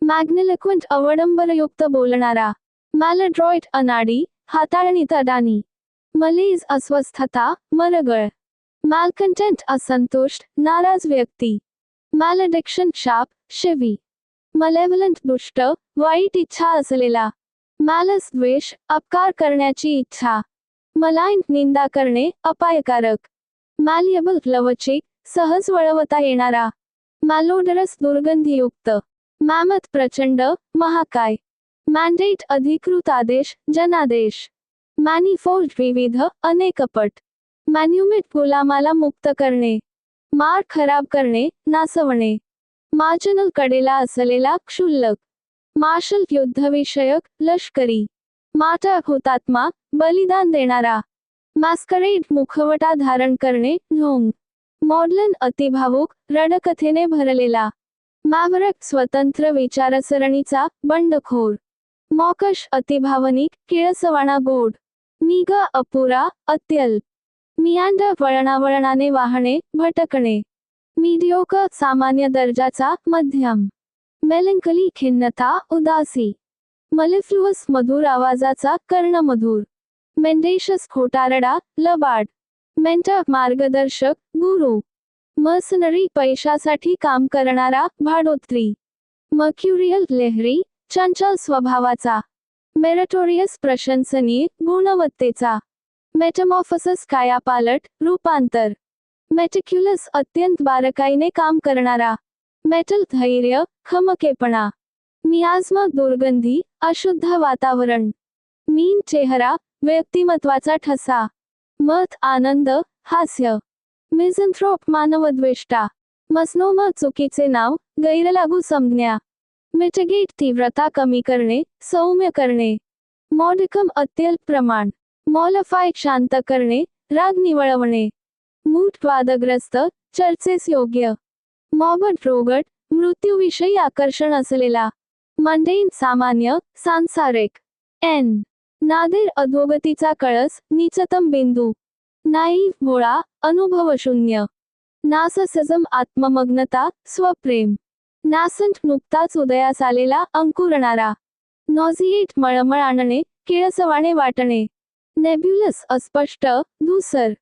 मॅग्निलिक्वंट अवडंबरयुक्त बोलणारा. मॅलड्रॉइट अनाडी, हाताळणीत अडाणी. मलेज अस्वस्थता, मरगळ. मॅलकंटेंट असंतुष्ट, नाराज व्यक्ती. मॅलेडिक्शन शाप, शिवी. मलेव्हलंट दुष्ट, वाईट इच्छा असलेला. मॅलस द्वेष, अपकार करण्याची इच्छा. मलाइन निंदा करणे, अपायकारक. मॅलिएबल लवचिक, सहज वळवता येणारा. मॅलोडरस दुर्गंधीयुक्त. मॅमथ प्रचंड, महाकाय. मॅन्डेट अधिकृत आदेश, जनादेश. मॅनिफोल्ड विविध, अनेकपट. मॅन्युमेट गुलामाला मुक्त करणे. मार खराब करणे, नासवणे. मार्जिनल कडेला असलेला, क्षुल्लक. मार्शल युद्धविषयक, लष्करी. मार्टर हुतात्मा, बलिदान देणारा. मॅस्करेड मुखवटा धारण करणे, ढोंग. मॉडलन अतिभावुक, रडकथेने भरलेला. मॅवरक स्वतंत्र विचारसरणीचा, बंडखोर. मॉकश अतिभावनिक, किळसवाणा गोड. मीगा अपुरा, अत्यल्प. मियांडर वळणावळणाने वाहणे, भटकणे. मीडियोकर सामान्य दर्जाचा, मध्यम. मेलंकली खिन्नता, उदासी. मलिफ्लुअस मधुर आवाजाचा, कर्णमधुर. मेंडेशस खोटारडा, लबाड. मेंटर मार्गदर्शक, गुरु. मर्सनरी पैशासाठी काम करणारा, भाडोत्री. मर्क्युरियल लेहरी, चंचल स्वभावाचा. मेरिटोरियस प्रशंसनीय, गुणवत्तेचा. मेटमॉर्फोसिस कायापालट, रूपांतर. मेटिक्युलस अत्यंत बारकाईने काम करणारा. मेटल धैर्य, खमकेपणा. मियाझ्मा दुर्गंधी, अशुद्ध वातावरण. मीन चेहरा, व्यक्तिमत्वाचा ठसा. मथ आनंद, हास्य. मिझanthrope मानवद्वेष्टा. मस्नोमा चुकीचे नाव, गैरलागू संज्ञा. मिटिगेट तीव्रता कमी करणे, सौम्य करणे. मॉडिकम अत्यल्प प्रमाण. मॉलिफाय शांत करणे, राग निवळवणे. मूठ वादग्रस्त, चर्चेस योग्य. मॉबड रोगट, मृत्यूविषयी आकर्षण असलेला. मंडेन सामान्य, सांसारिक. नादिर अधोगतीचा कळस, नीचतम बिंदू. नाईव्ह भोळा, अनुभवशून्य. नार्सिसिझम आत्ममग्नता, स्वप्रेम. नासंट नुकताच उदयास आलेला, अंकुरणारा. नॉझिएट मळमळ आणणे, किळसवाणे वाटणे. नेब्युलस अस्पष्ट, धूसर.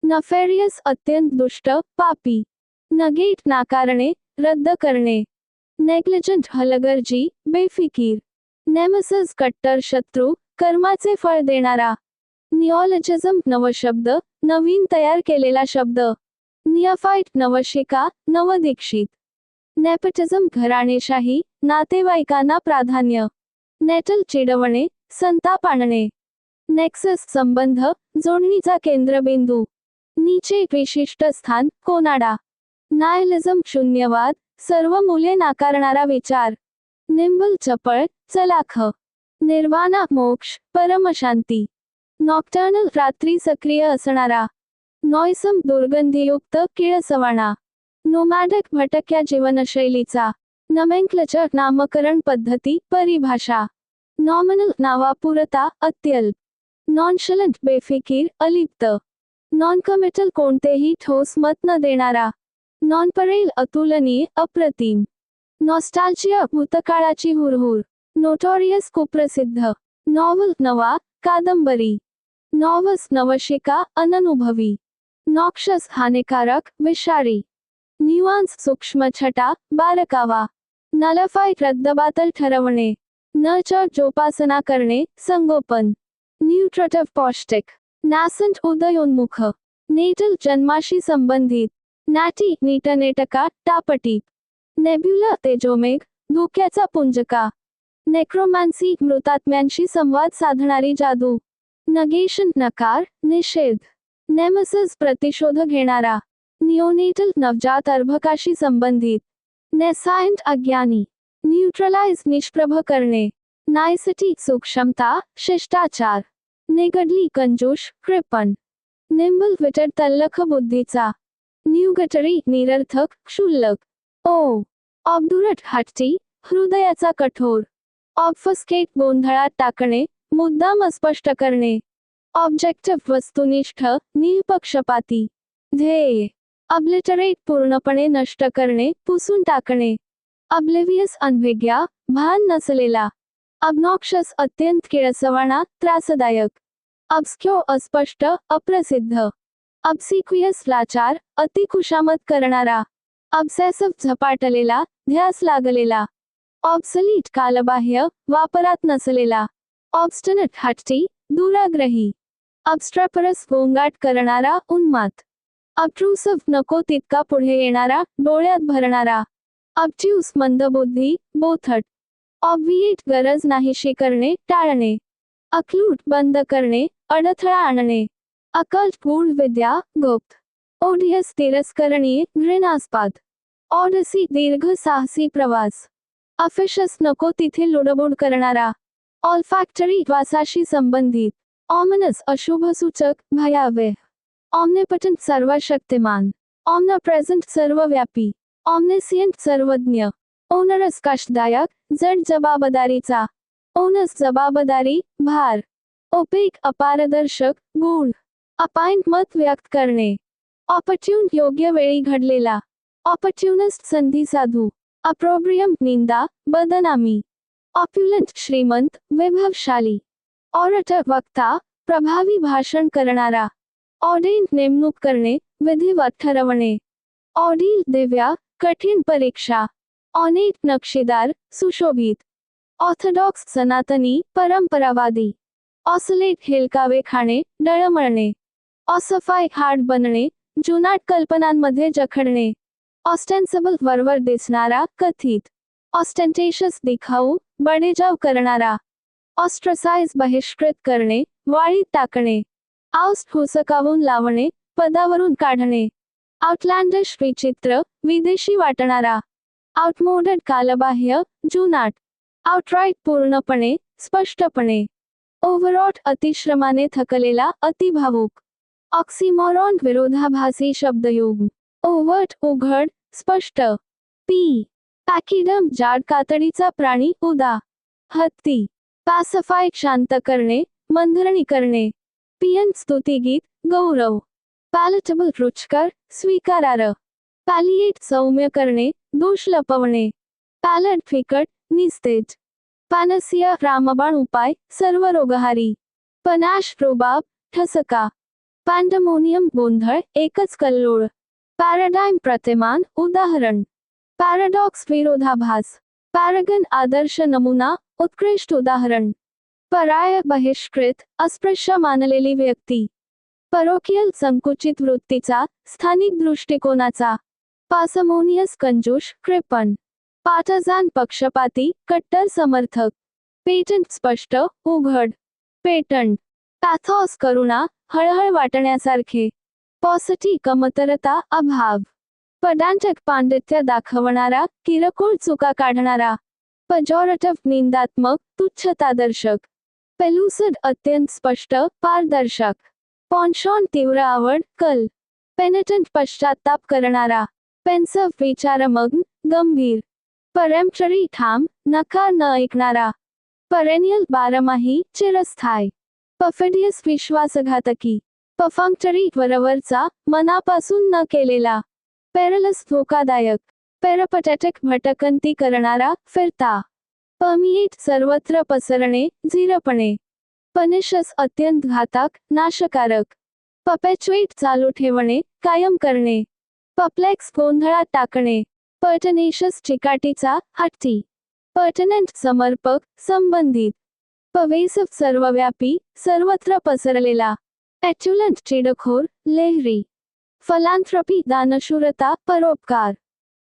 नफेरियस अत्यंत दुष्ट, पापी. नगेट नाकारणे, रद्द करणे. नेग्लिजंट हलगर्जी, बेफिकीर. नेमेसिस कट्टर शत्रू, कर्माचे फळ देणारा. निऑलॉजिझम नवशब्द, नवीन तयार केलेला शब्द. नियाफाईट नवशिका, नवदीक्षित. नेपोटिझम घराणेशाही, नातेवाईकांना प्राधान्य. नेटल चिडवणे, संताप आणणे. नेक्सस संबंध, जोडणीचा केंद्रबिंदू. नीचे विशिष्ट स्थान, कोनाडा. नायलिझम शून्यवाद, सर्व मूल्ये नाकारणारा विचार. निंबल चपळ, चलाख. निर्वाणा मोक्ष, परमशांती. नॉक्टर्नल रात्री सक्रिय असणारा. नॉयसम दुर्गंधीयुक्त, किळसवाणा. नोमॅडिक भटक्या जीवनशैलीचा. नमेनक्लेचर नामकरण पद्धती, परिभाषा. नॉमिनल नावापुरता, अत्यल्प. नॉनशलंट बेफिकीर, अलिप्त. नॉनकमिटल कोणतेही ठोस मत न देणारा. नॉनपरेल अतुलनीय, अप्रतिम. नॉस्टाल्जिया भूतकाळाची हुरहुर. नोटोरियस कुप्रसिद्ध. नॉव्हल नवा, कादंबरी. नॉवस नवशिका, अननुभवी. नॉक्षस हानिकारक, विषारी. न्यूआन्स सूक्ष्म छटा, बारकावा. नलफाय रद्दबातल ठरवणे. नर्चर जोपासना करणे, संगोपन. न्यूट्रटिव्ह पौष्टिक. नासंट उदयोन्मुख. नेटल जन्माशी संबंधित. नॅटी नीटनेटका, टापटीप. नेब्युला तेजोमेघ, धोक्याचा पुंजका. नेक्रोमॅन्सी मृतात्म्यांशी संवाद साधणारी जादू. नगेशन नकार, निषेध. नेमेसिस प्रतिशोध घेणारा. निओनेटल नवजात अर्भकाशी संबंधित. नेसायंट अज्ञानी. न्यूट्रलाइज निष्प्रभ करणे. नायसिटी सूक्ष्मता, शिष्टाचार. निगडली कंजूष, कृपण. निम्बल विटर तल्लख बुद्धीचा. न्यूगटरी निरर्थक, क्षुल्लक. ओ ऑब्दुरट हट्टी, हृदयाचा कठोर. ऑब्फस्केट गोंधळात टाकणे, मुद्दाम अस्पष्ट करणे. ऑब्जेक्टिव्ह वस्तुनिष्ठ, निःपक्षपाती. ध्येय. ऑब्लिटरेट पूर्णपणे नष्ट करणे, पुसून टाकणे. ऑब्लिव्हियस अनभिज्ञा, भान नसलेला. ऑब्नॉक्शस अत्यंत किळसवाणा, त्रासदायक. ऑब्स्क्योर अस्पष्ट, अप्रसिद्ध. ऑब्सिक्वियस लाचार, अतिखुशामत करणारा. ऑब्सेसिव्ह झपाटलेला, ध्यास लागलेला. ऑब्सलीट कालबाह्य, वापरात नसलेला. ऑब्स्टिनेट हट्टी, दुराग्रही. ऑब्स्ट्रॅपरस गोंगाट करणारा, उन्माद. ऑब्ट्रूसिव्ह नको तितका पुढे येणारा, डोळ्यात भरणारा. ऑब्ट्यूस मंदबुद्धी, बोथट. ऑब्विएट गरज नाहीशी करणे, टाळणे. अक्लूट बंद करणे, अडथळा आणणे. अकल्ट गूढ विद्या, गुप्त. ओडियस तिरस्करणीय, घृणास्पद. ऑडिसी दीर्घ साहसी प्रवास. ऑफिशियस नको तिथे लुडबुड करणारा. ऑल्फॅक्टरी वासाशी संबंधित. ऑमिनस अशुभसूचक, भयावह. ऑमनिपटंट सर्वशक्तिमान. ऑमनिप्रेझेंट सर्वव्यापी. ऑमनिसियंट सर्वज्ञ. ओनरस कष्टदायक, जड जबाबदारीचा. ओनस जबाबदारी, भार. ओपेक अपारदर्शक, गूढ. अपायंट मत व्यक्त करणे. ऑपॉर्च्यून योग्य वेळी घडलेला. ऑपॉर्च्युनिस्ट संधी साधू. अप्रोब्रियम निंदा, बदनामी. ऑप्युलंट श्रीमंत, वैभवशाली. ऑरेटर वक्ता, प्रभावी भाषण करणारा. ऑर्डेन्ड नेमणूक करणे, विधिवत ठरवणे. ऑर्डील दिव्या, कठीण परीक्षा. ऑनेट नक्षीदार, सुशोभित. ऑर्थोडॉक्स सनातनी, परंपरावादी. ऑसलेट हेलकावे खाणे, डळमळणे. ऑसफाय हार्ड बनणे, जुनाट कल्पनांमध्ये जखडणे. ऑस्टेन्सिबल वरवर दिसणारा, कथित. ऑस्टेंटेशस दिखाऊ, बडेजाव करणारा. ऑस्ट्रसाइज बहिष्कृत करणे, वाळीत टाकणे. आउस्ट हुसकावून लावणे, पदावरून काढणे. आउटलँडिश विचित्र, विदेशी वाटणारा. आउटमोडेड कालबाह्य, जुनाट. आउटराईट पूर्णपणे, स्पष्टपणे. ओव्हरऑट अतिश्रमाने थकलेला, अतिभावुक. ऑक्सिमॉरॉन विरोधाभासी शब्दयुग. ओव्हर्ट उघड, स्पष्ट. पी पॅकिडम जाड कातडीचा प्राणी, उदा. हत्ती. पॅसिफाय शांत करणे, मंथरणी करणे. पियन स्तुतिगीत, गौरव. पॅलेटेबल रुचकर, स्वीकारार्ह. पॅलिएट सौम्य करणे, दोष लपवणे. पॅलेट फिकट, निस्तेज. पॅनसिया रामबाण उपाय, सर्व रोगहारी. पनॅश रुबाब, ठसका. पॅन्डमोनियम गोंधळ, एकच कल्लोळ. पॅराडाईम प्रतिमान, उदाहरण. पॅराडॉक्स विरोधाभास. पॅरागन आदर्श नमुना, उत्कृष्ट उदाहरण. पराय बहिष्कृत, अस्पृश्य मानलेली व्यक्ती. परोकियल संकुचित वृत्तीचा, स्थानिक दृष्टिकोनाचा. पासमोनियस कंजूष, कृपण. पार्टिझान पक्षपाती, कट्टर समर्थक. पेटंट स्पष्ट, उघड. पेटंट. पॅथॉस करुणा, हळहळ वाटण्यासारखे. पॉसिटी कमतरता, अभाव. पडांटक पांडित्य दाखवणारा, किरकोळ चुका काढणारा. पजॉरेटिव्ह निंदात्मक, तुच्छतादर्शक. पेलुसिड अत्यंत स्पष्ट, पारदर्शक. पॉन्शॉन तीव्र आवड, कल. पेनिटंट पश्चात्ताप करणारा. पेन्सिव्ह विचारमग्न, गंभीर. परएम्प्टरी ठाम, नकार न ऐकणारा. परेनियल बारमाही, चिरस्थाय. पफिडियस विश्वासघातकी. पफंक्टरी वरवरचा, मनापासून न केलेला. पेरलस धोकादायक. पेरपटॅटिक भटकंती करणारा, फिरता. परमिएट सर्वत्र पसरणे, झिरपणे. पनिशस अत्यंत घातक, नाशकारक. पपेच्युएट चालू ठेवणे, कायम करणे. पप्लेक्स गोंधळात टाकणे. पर्टनेशस चिकाटीचा, हट्टी. पर्टनेंट समर्पक, संबंधित. पवेसिव्ह सर्वव्यापी, सर्वत्र पसरलेला. ॲच्युलंट चिडखोर, लेहरी. फलांथ्रपी दानशूरता, परोपकार.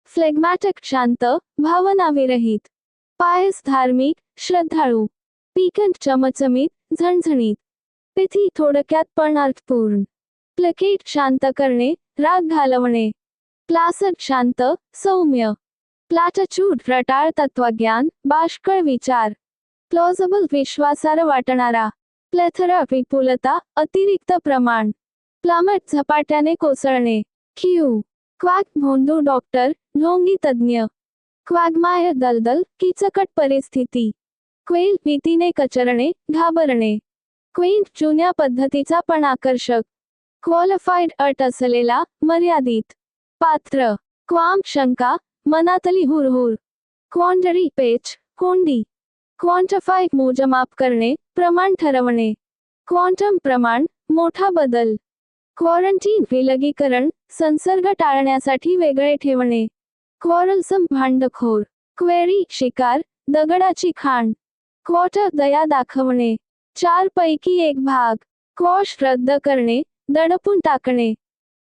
फ्लेग्मॅटिक शांत, भावनाविरहित. पायस धार्मिक, श्रद्धाळू. पिकंट चमचमीत, झणझणीत. पिथी थोडक्यात पण अर्थपूर्ण. प्लकेट शांत करणे, राग घालवणे. प्लासड शांत, सौम्य. प्लॅटच्यूड रटाळ तत्वज्ञान, बाष्कळ विचार. प्लॉजिबल विश्वासार्ह वाटणारा. प्लेथरा विपुलता, अतिरिक्त प्रमाण. प्लमट झपाट्याने कोसळणे. क्यू क्वॅक भोंदू डॉक्टर, ढोंगी तज्ज्ञ. क्वॅगमायर दलदल, किचकट परिस्थिती. क्वेल भीतीने कचरणे, घाबरणे. क्वेंट जुन्या पद्धतीचा पण आकर्षक. क्वालिफाईड अट असलेला, मर्यादित. पात्र. क्वाम शंका, मनातली हुरहुर. क्वांडरी पेच, कोंडी. क्वांटिफाय मोजमाप करणे, प्रमाण ठरवणे. क्वांटम प्रमाण, मोठा बदल. क्वारंटीन विलगीकरण, संसर्ग टाळण्यासाठी वेगळे ठेवणे. क्वारलसम भांडखोर. क्वेरी शिकार, दगडाची खाण. क्वार्टर दया दाखवणे. 4 पैकी 1 भाग. क्वॉश रद्द करणे, दडपून टाकणे.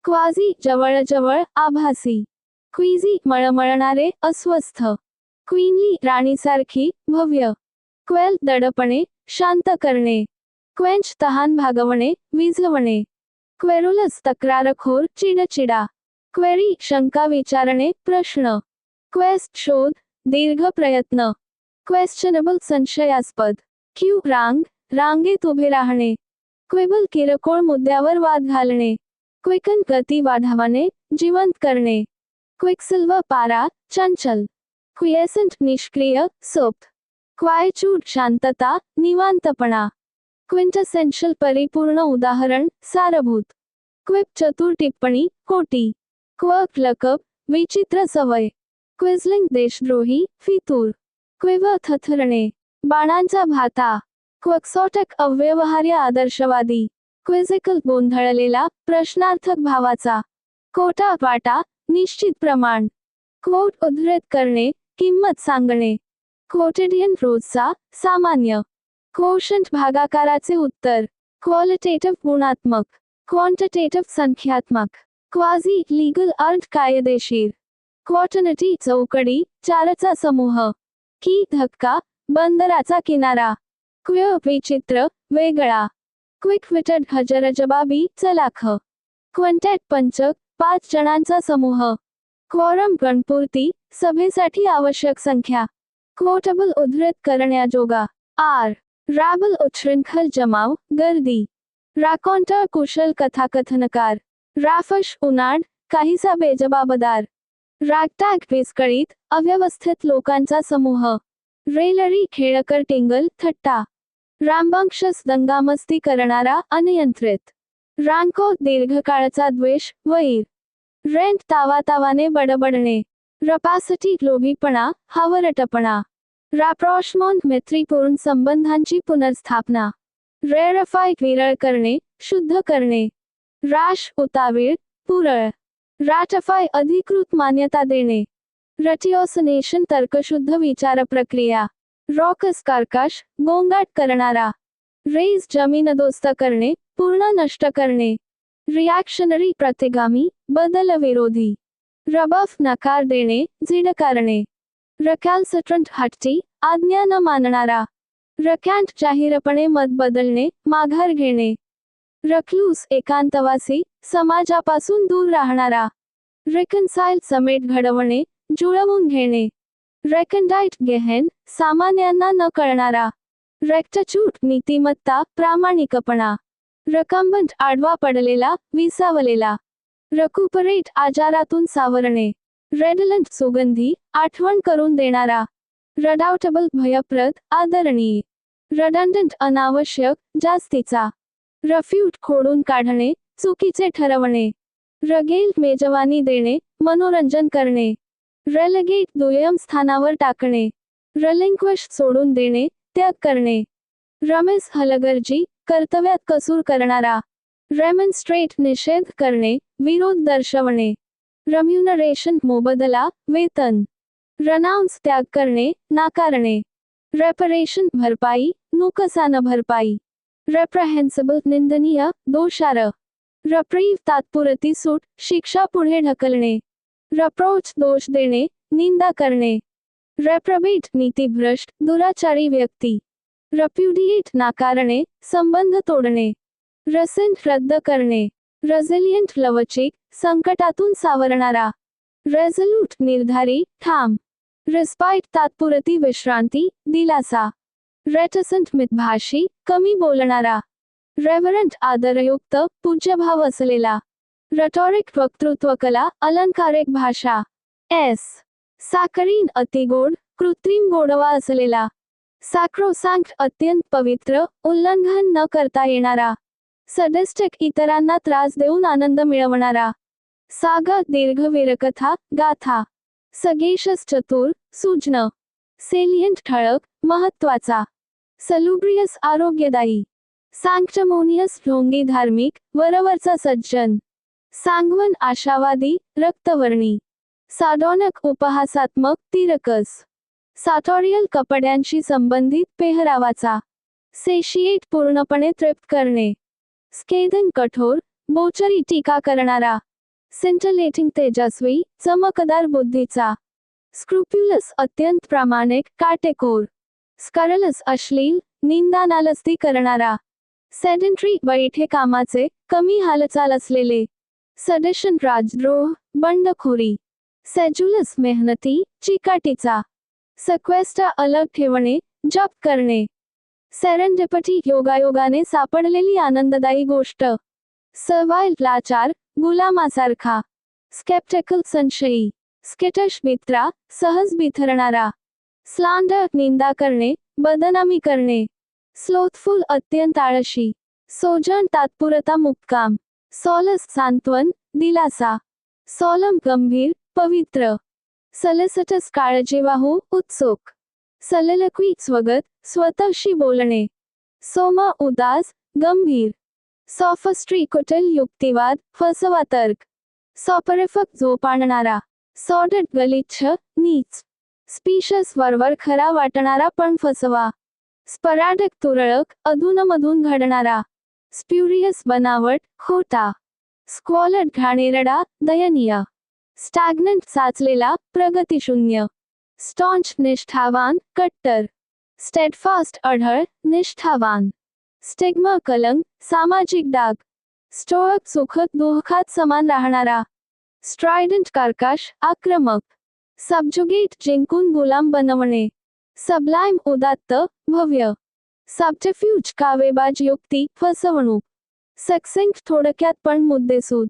क्वाझी जवळजवळ, आभासी. क्विझी मळमळणारे, अस्वस्थ. क्वीनली राणीसारखी, भव्य. क्वेल दडपणे, शांत करणे. क्वेंच तहान भागवणे, विझवणे. क्वेरुलस तक्रारखोर, चिडचिडा. क्वेरी शंका विचारणे, प्रश्न. क्वेस्ट शोध, दीर्घ प्रयत्न. क्वेश्चनेबल संशयास्पद. क्यू रांग, रांगेत उभे राहणे. क्विबल किरकोळ मुद्द्यावर वाद घालणे. क्विकन गती वाढवणे, जिवंत करणे. क्विकसिल्वर पारा, चंचल. क्विएसेंट निष्क्रिय, सुप्त. क्वायच्यूड शांतता, निवांतपणा. क्विंटसेन्शियल परिपूर्ण उदाहरण, सारभूत. क्विप चतुर टिप्पणी, कोटी. क्वर्क लकब, विचित्र सवय. क्विझलिंग देशद्रोही, फितूर. क्विव्ह थथरणे, बाणांचा भाता. क्वक्सॉटक अव्यवहार्य आदर्शवादी. क्विझिकल गोंधळलेला, प्रश्नार्थक भावाचा. कोटा वाटा, निश्चित प्रमाण. क्वोट उद्धृत करणे, किंमत सांगणे. क्वोटिडियन रोजचा, सामान्य. क्वोशंट भागाकाराचे उत्तर. क्वालिटेटिव्ह गुणात्मक. क्वांटिटेटिव्ह संख्यात्मक. क्वाझी लीगल अर्थ कायदेशीर. क्वॉटनिटी चौकडी, चारचा समूह. की धक्का, बंदराचा किनारा. क्व्य विचित्र, वेगळा. क्विक विटेड हजरजबाबी, चलाख. क्विंटेट पंचक, 5 जणांचा समूह. क्वॉरम गणपूर्ती, सभेसाठी आवश्यक संख्या. क्वोटेबल उद्धृत करण्याजोगा. आर. रॅबल उच्छृंखल जमाव, गर्दी. रॅकॉन्टर कुशल कथाकथनकार. रॅफश उनाड, काहीसा बेजबाबदार. रॅगटॅग विस्कळीत, अव्यवस्थित लोकांचा समूह. रेलरी खेळकर टिंगल, थट्टा. रॅम्बंक्शस दंगामस्ती करणारा, अनियंत्रित. रॅन्को दीर्घकाळचा द्वेष, वैर. रेंट तावातावाने बडबडणे. रपॅसिटी लोभीपणा, हावरटपणा. रॅप्रॉशमॉन्ट मैत्रीपूर्ण संबंधांची पुनर्स्थापना. रेरफाय विरळ करणे, शुद्ध करणे. रॅश उतावीळ, पुरळ. रॅटिफाय अधिकृत मान्यता देणे. रटिओसनेशन तर्कशुद्ध विचार प्रक्रिया. रॉकस कर्कश, गोंगाट करणारा. रेज जमीनदोस्त करणे, पूर्ण नष्ट करणे. रिॲक्शनरी प्रतिगामी, बदलविरोधी. रबफ नकार देणे, झिडकारणे. रकॅल्सिट्रंट हट्टी, आज्ञा न मानणारा. रकॅन्ट जाहीरपणे मत बदलणे, माघार घेणे. रक्लूस एकांतवासी, समाजापासून दूर राहणारा. रेकन्साइल समेट घडवणे, जुळवून घेणे. रेकंडाईट गेहेन, सामान्यांना न कळणारा. रेक्टच्यूट नीतिमत्ता, प्रामाणिकपणा. रकंबंट आडवा पडलेला, विसावलेला. रकुपरेट आजारातून सावरणे. रेडलंट सुगंधी, आठवण करून देणारा. रडाउटेबल भयप्रद, आदरणीय. रडंडंट अनावश्यक, जास्तीचा. रफ्यूट खोडून काढणे, चुकीचे ठरवणे. रगेल मेजवानी देणे, मनोरंजन करणे. रेलेगेट दुय्यम स्थानावर टाकणे. रलिंक्विश सोडून देणे, त्याग करणे. रमेस हलगर्जी, कर्तव्यात कसूर करणारा. रेमन्स्ट्रेट निषेध करणे, विरोध दर्शवणे. रम्युनरेशन मोबदला, वेतन. रनाउन्स त्याग करणे, नाकारणे. रेपरेशन भरपाई, नुकसान भरपाई. रेप्रहेन्सिबल निंदनीय, दोषार्ह. रप्रीव तात्पुरती सूट, शिक्षा पुढे ढकलणे. रप्रोच दोष देणे, निंदा करणे. रेप्रबेट नीतिभ्रष्ट, दुराचारी व्यक्ती. रप्युडिएट नाकारणे, संबंध तोडणे. रसेंट रद्द करणे. रेझिलियंट लवचिक, संकटातून सावरणारा. रेझोल्यूट निर्धारी, ठाम. रिस्पाइट तात्पुरती विश्रांती, दिलासा. रेटिसंट मितभाषी, कमी बोलणारा. रेव्हरंट आदरयुक्त, पूज्यभाव असलेला. रटॉरिक वक्तृत्वकला, अलंकारिक भाषा. एस. सॅकरीन अतिगोड, कृत्रिम गोडवा असलेला. सॅक्रोसॅंक्ट अत्यंत पवित्र, उल्लंघन न करता येणारा. सडिस्टिक इतरांना त्रास देऊन आनंद मिळवणारा. सागा दीर्घ वीरकथा, गाथा. सगेशस चतुर, सुज्ञ. सेलियंट ठळक, महत्त्वाचा. सलुब्रियस आरोग्यदायी. सँक्टमोनियस ढोंगी धार्मिक, वरवरचा सज्जन. सांगवन आशावादी, रक्तवर्णी. साडॉनक उपहासात्मक, तिरकस. साटोरियल कपड्यांशी संबंधित पेहरावाचा. सेशिएट पूर्णपणे तृप्त करणे. स्केदन कठोर, बोचरी टीका करणारा. सिंटलेटिंग तेजस्वी, चमकदार बुद्धीचा. स्क्रुप्युलस अत्यंत प्रामाणिक, काटेकोर. स्करलस अश्लील, निंदानालस्ती करणारा. सेडेंटरी बैठे कामाचे, कमी हालचाल असलेले. सडेशन राजद्रोह, बंडखोरी. सेजुलस मेहनती, चिकाटीचा. सक्वेस्टा अलग ठेवणे, जप करणे. सेरेंडिपिटी योगायोगाने सापडलेली आनंददायी गोष्ट. सर्वाइल लाचार, गुलामासारखा. स्केप्टिकल संशयी. स्किटिश मित्रा, सहज बिथरणारा. स्लांडर निंदा करणे, बदनामी करणे. स्लोथफुल अत्यंत आळशी. सोजन तात्पुरता मुक्काम. सॉलस सांत्वन, दिलासा. सॉलम गंभीर, पवित्र. सलेसटस काळजीवाहू, उत्सुक. सलिलक्वी स्वगत, स्वतःशी बोलणे. सोमा उदास, गंभीर. सॉफस्ट्री कुटिल युक्तिवाद, फसवा तर्क. सॉपरिफक झोप आणणारा. सॉर्डेड गलिच्छ, नीच. स्पीशस वरवर खरा वाटणारा पण फसवा. स्पराडिक तुरळक, अधूनमधून घडणारा. स्प्युरियस बनावट, खोटा. स्क्वॉलड घाणेरडा, दयनीय. स्टॅग्नंट साचलेला, प्रगतिशून्य. स्टॉन्च निष्ठावान, कट्टर. स्टेडफास्ट अढळ, निष्ठावान. स्टिग्मा कलंक, सामाजिक डाग. स्टोअक सुखद दुःखात समान राहणारा. स्ट्रायडंट कर्कश, आक्रमक. सबजुगेट जिंकून गुलाम बनवणे. सबलाइम उदात्त, भव्य. सबटरफ्यूज कावेबाज युक्ती, फसवणूक. सक्सेंट थोडक्यात पण मुद्देसूद.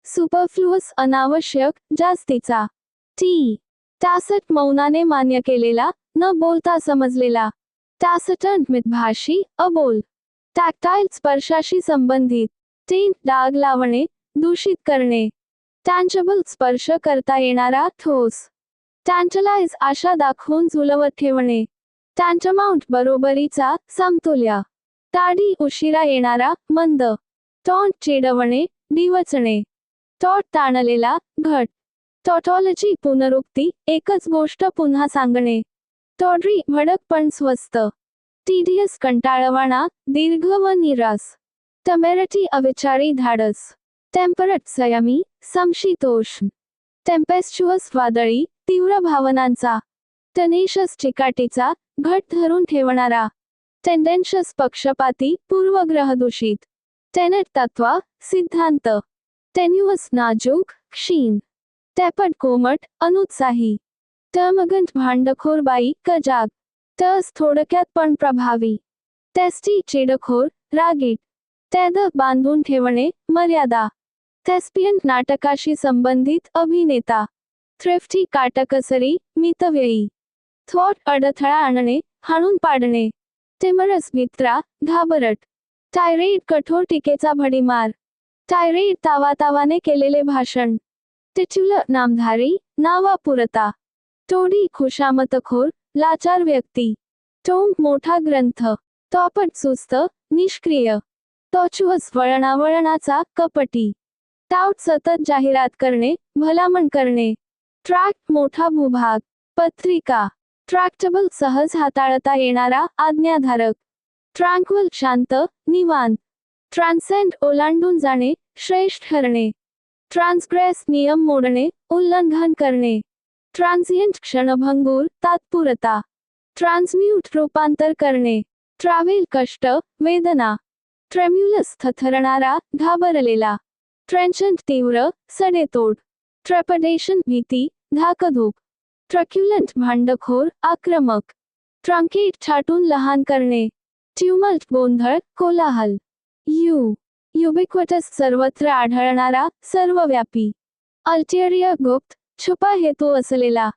सुपरफ्लुअस अनावश्यक, जास्तीचा. टी. टॅसिट मौनाने मान्य केलेला, न बोलता समजलेला. टॅसिटंट मितभाषी, अबोल. टॅक्टाईल स्पर्शाशी संबंधित. टेंट डाग लावणे, दूषित करणे. टँजेबल स्पर्श करता येणारा, ठोस. टँटलाइज आशा दाखवून झुलवत ठेवणे. टँटमाउंट बरोबरीचा, समतुल्य. टाडी उशिरा येणारा, मंद. टॉन्ट चिडवणे, डिवचणे. टॉट ताणलेला, घट. टॉटॉलॉजी पुनरुक्ती, एकच गोष्ट पुन्हा सांगणे. टॉड्री भडक पण स्वस्त. टीडियस कंटाळवाणा, दीर्घ व निरास. टमेरिटी अविचारी धाडस. टेम्परट संयमी, समशीतोष्ण. टेम्पेस्च्युअस वादळी, तीव्र भावनांचा. टनेशस चिकाटीचा, घट धरून ठेवणारा. टेंडेन्शियस पक्षपाती, पूर्वग्रहदूषित. टेनेट तत्वा, सिद्धांत. टेन्युअस नाजूक, क्षीण. टेपड कोमट, अनुत्साही. टर्मगंट भांडखोर बाई, कजाग. टस थोडक्यात पण प्रभावी. टेस्टी चिडखोर, रागीट. टेद बांधून ठेवणे, मर्यादा. थेस्पियन नाटकाशी संबंधित, अभिनेता. थ्रिफ्टी काटकसरी, मितव्ययी. थॉट अडथळा आणणे, हाणून पाडणे. टिमरस मित्रा, घाबरट. टायरेट कठोर टीकेचा भडीमार. टायरेट तावातावाने केलेले भाषण. टिट्युलर नामधारी, नावापुरता. टोडी खुशामतखोर, लाचार व्यक्ती. टोंग मोठा ग्रंथ. टॉपट सुस्त, निष्क्रिय. टॉचुअस वळणावळणाचा, कपटी. टाउट सतत जाहिरात करणे, भलामण करणे. ट्रॅक्ट मोठा भूभाग. पत्रिका. ट्रॅक्टेबल सहज हाताळता येणारा, आज्ञाधारक. ट्रँक्वल शांत, निवांत. ट्रान्सेंड ओलांडून जाणे, श्रेष्ठ ठरणे. ट्रान्सग्रेस नियम मोडणे, उल्लंघन करणे. ट्रान्झिएंट क्षणभंगूर, तात्पुरता. ट्रान्सम्यूट रूपांतर करणे. ट्रॅव्हल कष्ट, वेदना. ट्रेम्युलस थरथरणारा, घाबरलेला. ट्रेंचंट तीव्र, सडेतोड. ट्रेपडेशन भीती, धाकधूक. ट्रक्युलंट भांडखोर, आक्रमक. ट्रंकेट छाटून लहान करणे. ट्युमल्ट गोंधळ, कोलाहल. युबिक्वटस सर्वत्र आढळणारा, सर्वव्यापी. अल्टेरियर गुप्त, छुपा हेतू असलेला.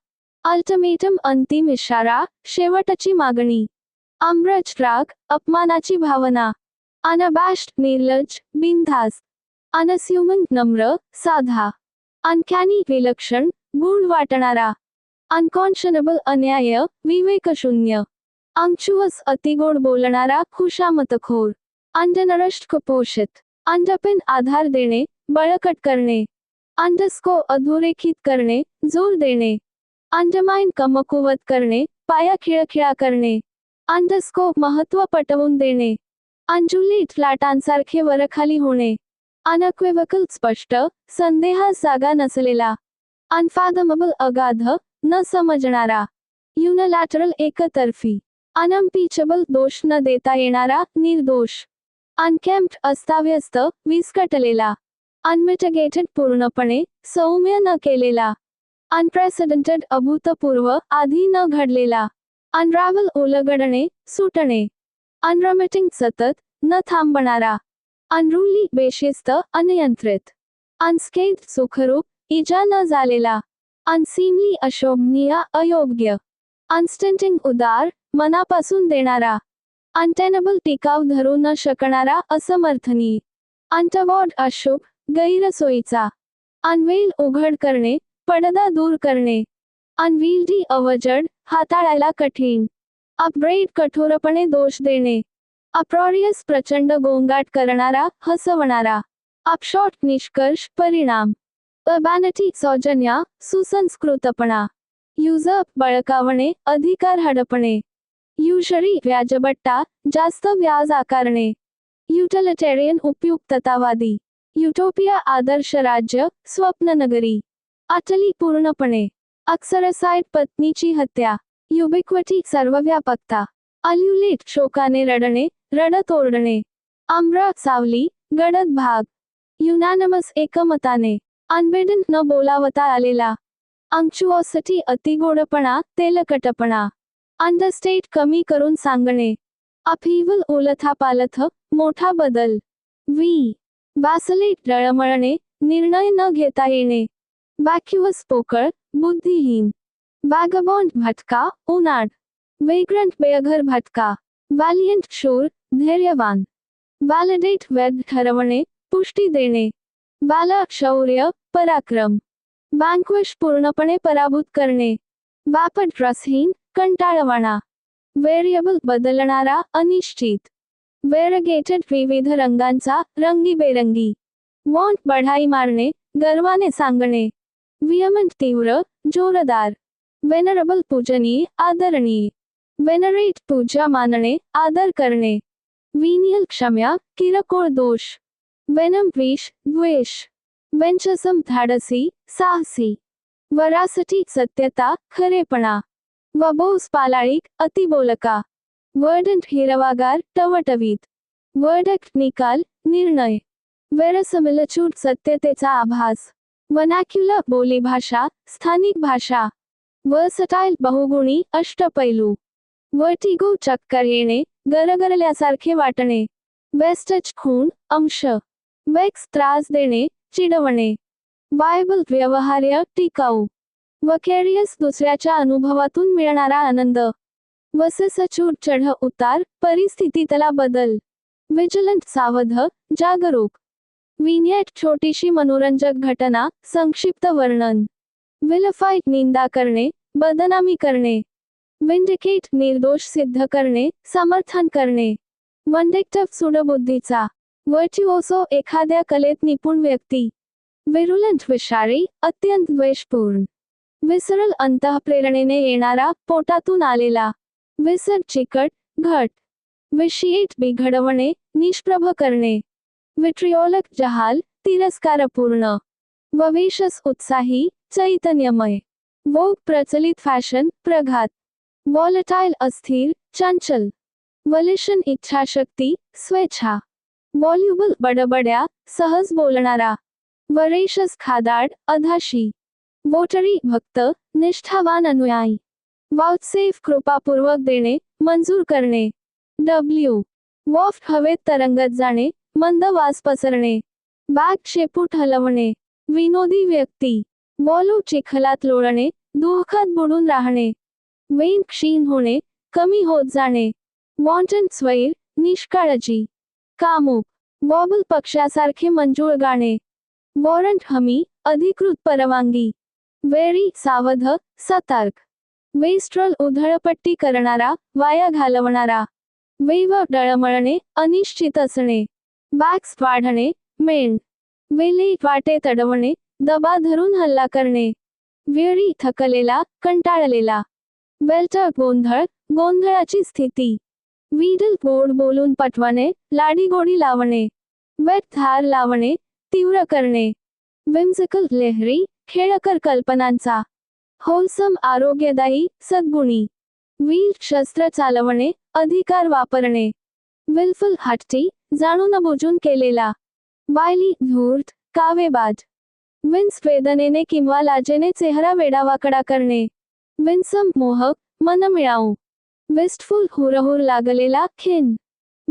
अल्टिमेटम अंतिम इशारा, शेवटची मागणी. अम्रज राग, अपमानाची भावना. अनबॅश्ड निर्लज्ज, बिनधास्त. अनअस्युमिंग नम्र, साधा. अनकॅनी विलक्षण, गूढ वाटणारा. अनकॉन्शनेबल अन्याय, विवेकशून्य. अंक्चुअस अतिगोड बोलणारा, खुशामतखोर. अंडनरश्ड कुपोषित. अंडपिन आधार देणे, बळकट करणे. अंडरस्को अधोरेखित करणे, जोर देणे. अंडरमाइन कमकुवत करणे, पाया खिळखिळा करणे. अंडरस्को महत्त्व पटवून देणे. अंजुलेट लाटांसारखे वरखाली होणे. अनक्वेवकल स्पष्ट, संदेहास जागा नसलेला. अनफॅथमेबल अगाध, न समजणारा. युनिलॅटरल एकतर्फी. अनइम्पीचेबल दोष न देता येणारा, निर्दोष. अनकेम्प्ड अस्ताव्यस्त, विस्कटलेला. अनमिटिगेटेड पूर्णपणे, सौम्य न केलेला. अनप्रेसिडेंटेड अभूतपूर्व, आधी न घडलेला. अनराव्हल उलगडणे, सुटणे. अनरमिटिंग सतत, न थांबणारा. अनरुली बेशिस्त, अनियंत्रित. अनस्केथ्ड सुखरूप, इजा न झालेला. अनसीमली अशोभनीय, अयोग्य. अनस्टिंटिंग उदार, मनापासून देणारा. अनटेनेबल टिकाव धरू न शकणारा, असमर्थनीय. अनटवॉर्ड अशुभ, गैरसोयीचा. अनवेल उघड करणे, पडदा दूर करणे. अनविल्डी अवजड, हाताळायला कठीण. अपब्रेड कठोरपणे दोष देणे. अप्रॉरियस प्रचंड गोंगाट करणारा, हसवणारा. अपशॉट निष्कर्ष, परिणाम. अर्बॅनिटी सौजन्य, सुसंस्कृतपणा. युजअप बळकावणे, अधिकार हडपणे. युशरी व्याजबट्टा, जास्त व्याज आकारणे. युटिलिटेरियन उपयुक्ततावादी. युटोपिया आदर्श राज्य, स्वप्ननगरी. अटली पूर्णपणे. अक्सरसाईड पत्नीची हत्या. युबिक्विटी सर्वव्यापकता. अल्युलेट शोकाने रडणे, रडत ओरडणे. आम्र सावली, गडद भाग. युनॅनिमस एकमताने. अनबिडन न बोलावता आलेला. अंक्चुओसिटी अतिगोडपणा, तेलकटपणा. अंडरस्टेट कमी करून सांगणे. अपहिवल उलथापालथ, मोठा बदल. वॅसलेट रळमळणे, निर्णय न घेता येणे. वॅक्युअस पोकळ, बुद्धिहीन. वॅगबॉन्ड भटका, उनाड. वेग्रंट बेअघर भटका. वॅलियंट शूर, धैर्यवान. व्हॅलिडेट वैध ठरवणे, पुष्टी देणे. वॅलर शौर्य, पराक्रम. वॅन्क्विश पूर्णपणे पराभूत करणे. वॅपड रसहीन, कंटाळवाणा. व्हेरिएबल बदलणारा, अनिश्चित. वेरगेटेड विविध रंगांचा, रंगीबेरंगी. वॉन्ट बढाई मारणे, गर्वाने सांगणे. वियमेंट तीव्र, जोरदार. वेनरेबल पूजनीय, आदरणीय. वेनरेट पूजा मानणे, आदर करणे. विनियल क्षम्या, किरकोळ दोष. वेनम विष, द्वेष. वेंचसम धाडसी, साहसी. वरासिटी सत्यता, खरेपणा. वबोस पालाळिक, अतिबोलका. वर्डंट हिरवागार, टवटवीत. वर्डक्ट निकाल, निर्णय. वेरसमिलच्यूड सत्यतेचा आभास. वनॅक्युलर बोलीभाषा, स्थानिक भाषा. वर्सटाईल बहुगुणी, अष्टपैलू. वर्टिगो चक्कर येणे, गरगरल्यासारखे वाटणे. वेस्टच खून, अंश. वेक्स त्रास देणे, चिडवणे. वायबल व्यवहार्य, टिकाऊ. वकेरियस दुसऱ्याच्या अनुभवातून मिळणारा आनंद. वससचूड चढ उतार, परिस्थितीतला बदल. विजिलंट सावध, जागरूक. विनियट छोटीशी मनोरंजक घटना, संक्षिप्त वर्णन. विलफाईट निंदा करणे, बदनामी करणे. विंडिकेट निर्दोष सिद्ध करणे, समर्थन करणे. वंडिक्टिव्ह सूडबुद्धीचा. वर्च्युओसो एखाद्या कलेत निपुण व्यक्ती. विरुलंट विषारी, अत्यंत द्वेषपूर्ण. विसरल अंतःप्रेरणेने येणारा, पोटातून आलेला. विसर चिकट, घट. विशिएट बिघडवणे, निष्प्रभ करणे. विट्रिओलक जहाल, तिरस्कारपूर्ण. ववेशस उत्साही, चैतन्यमय. वोग प्रचलित फॅशन, प्रघात. वॉलेटाईल अस्थिर, चंचल. वलिशन इच्छाशक्ती, स्वेच्छा. वॉल्युबल बडबड्या, सहज बोलणारा. वरेशस खादाड, अधाशी. वोटरी भक्त, निष्ठावान अनुयायी. वाउचसेफ कृपापूर्वक देणे, मंजूर करणे. डब्ल्यू वॉफ्ट हवेत तरंगत जाणे, मंद वास पसरणे. बॅग शेपूट हलवणे. विनोदी व्यक्ती. वॉलू चिखलात लोळणे, दुःखात बुडून राहणे. वेन क्षीण होणे, कमी होत जाणे. वॉन्टन स्वैर, निष्काळजी. कामुक. वॉबल पक्ष्यासारखे मंजूळ गाणे. वॉरंट हमी, अधिकृत परवानगी. वेरी सावध, सतर्क. वेस्ट्रल उधळपट्टी करणारा, वाया घालवणारा. वेव डळमळणे, अनिश्चित असणे. बॅक्स वाढणे, मेंढ. वेले वाटे तडवणे, दबा धरून हल्ला करणे. वेळी थकलेला, कंटाळलेला. वेल्टर गोंधळ, गोंधळाची स्थिती. वीडल गोड बोलून पटवणे, लाडीगोडी लावणे. वेट धार लावणे, तीव्र करणे. विम्सिकल लहरी, खेळकर कल्पनांचा. होलसम आरोग्यदायी, सद्गुणी. वील शस्त्र चालवणे, अधिकार वापरणे. विल्फुल हट्टी, जाणून बुजून केलेला. वायली धूर्त, कावेबाज. विन्स वेदनेने किंवा लाजेने चेहरा वेडावाकडा करणे. विन्सम मोहक, मनमिळाऊ. विस्टफुल हुरहुर लागलेला, खिन्न.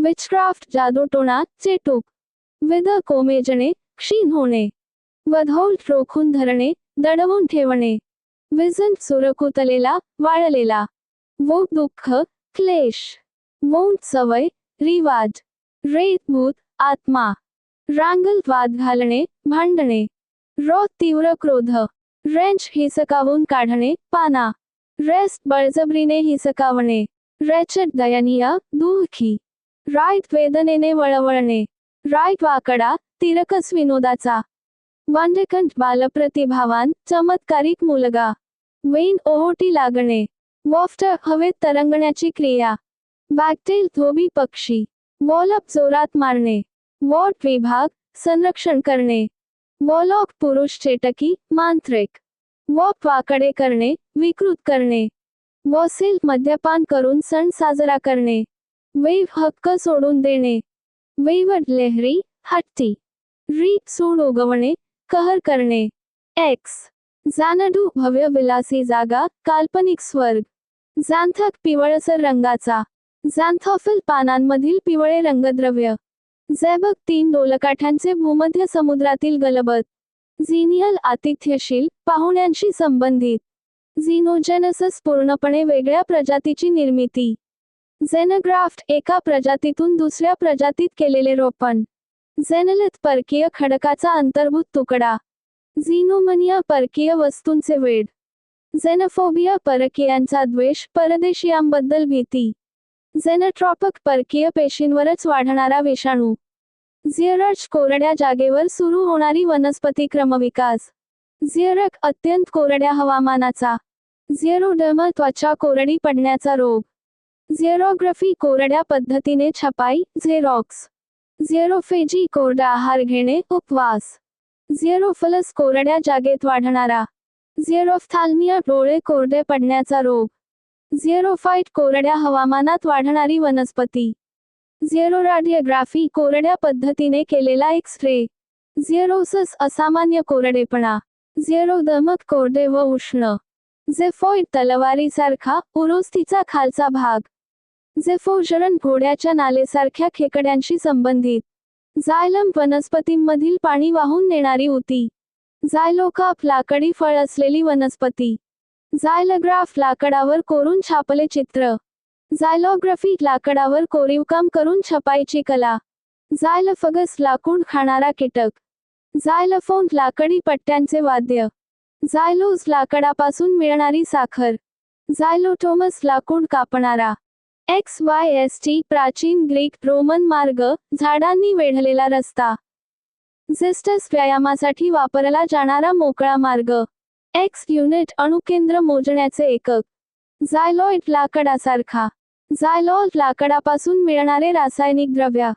विचक्राफ्ट जादूटोणा, चेटूक. विद कोमेजणे, क्षीण होणे. वधौल्ट रोखून धरणे, दडवून ठेवणे. विजन सुरकुतलेला, वाळलेला. वो दुःख, क्लेश. वोंट सवय, रिवाज. रेत भूत, आत्मा. रांगल वाद घालणे, भांडणे. रॉ तीव्र क्रोध. रेंच हिसकावून काढणे, पाना. रेस्ट बळजबरीने हिसकावणे. रेचड दयनीय, दुःखी. राईट वेदनेने वळवळणे. राईट वाकडा, तिरकस विनोदाचा. वांडेकंठ बालप्रतिभावान, चमत्कारिक मुलगा. वेन ओहोटी लागणे. वॉफ्टर हवेत तरंगण्याची क्रिया. बॅकटेल धोबी पक्षी. वॉलअप जोरात मारणे. वॉर्ड विभाग, संरक्षण करणे. वॉलॉक पुरुष चेटकी, मांत्रिक. वॉप वाकडे करणे, विकृत करणे. वॉसेल मद्यपान करून सण साजरा करणे. वेव हक्क सोडून देणे. वेवड लहरी, हट्टी. रीप सूड उगवणे, कहर करणे. एक्स जाणडू भव्य विलासी जागा, काल्पनिक स्वर्ग. जांथक पिवळसर रंगाचा. जांथॉफिल पानांमधील पिवळे रंगद्रव्य. झेबक 3 डोलकाठ्यांचे भूमध्य समुद्रातील गलबत. झिनियल आतिथ्यशील, पाहुण्यांशी संबंधित. झिनोजेनसस पूर्णपणे वेगळ्या प्रजातीची निर्मिती. झेनग्राफ्ट एका प्रजातीतून दुसऱ्या प्रजातीत केलेले रोपण. झेनलिथ परकीय खडकाचा अंतर्भूत तुकडा. झिनोमनिया परकीय वस्तूंचे वेड. झेनोफोबिया परकीयांचा द्वेष, परदेशीयांबद्दल भीती. झेनोट्रॉपक परकीय पेशींवरच वाढणारा विषाणू. झिअरर्च कोरड्या जागेवर सुरू होणारी वनस्पती क्रमविकास. झिअरक अत्यंत कोरड्या हवामानाचा. झिअरोडर्मा त्वचा कोरडी पडण्याचा रोग. झिअरोग्राफी कोरड्या पद्धतीने छपाई, झेरॉक्स. झिअरोफेजी कोरडा आहार घेणे, उपवास. झिअरोफिलस कोरड्या जागेत वाढणारा. झिअरोफ्थाल्मिया डोळे कोरडे पडण्याचा रोग. झिअरोफाइट कोरड्या हवामानात वाढणारी वनस्पती. झिअरोराडियोग्राफी कोरड्या पद्धतीने केलेला एक्स-रे. झिअरोसस असामान्य कोरडेपणा. झिअरोदर्मक कोरडे व उष्ण. झेफॉइड तलवारीसारखा, उरोस्तीचा खालचा भाग. झेफोजरन घोड्याच्या नालेसारख्या खेकड्यांशी संबंधित. झायलम वनस्पतींमधील पाणी वाहून नेणारी उती. झायलोकाप लाकडी फळ असलेली वनस्पती. झायलोग्राफ लाकडावर कोरून छापले चित्र. झायलोग्राफी लाकडावर कोरीवकाम करून छपाईची कला. झायलोफगस लाकूड खाणारा कीटक. झायलोफोन लाकडी पट्ट्यांचे वाद्य. झायलोज लाकडापासून मिळणारी साखर. झायलोटोमस लाकूड कापणारा. XYST प्राचीन ग्रीक रोमन मार्ग, झाडांनी वेढलेला रस्ता. झिस्टस व्यायामासाठी वापरला जाणारा मोकळा मार्ग. X युनिट अणुकेंद्र मोजण्याचे एकक. झायलॉइड लाकडासारखा. झायलॉल लाकडापासून मिळणारे रासायनिक द्रव्य.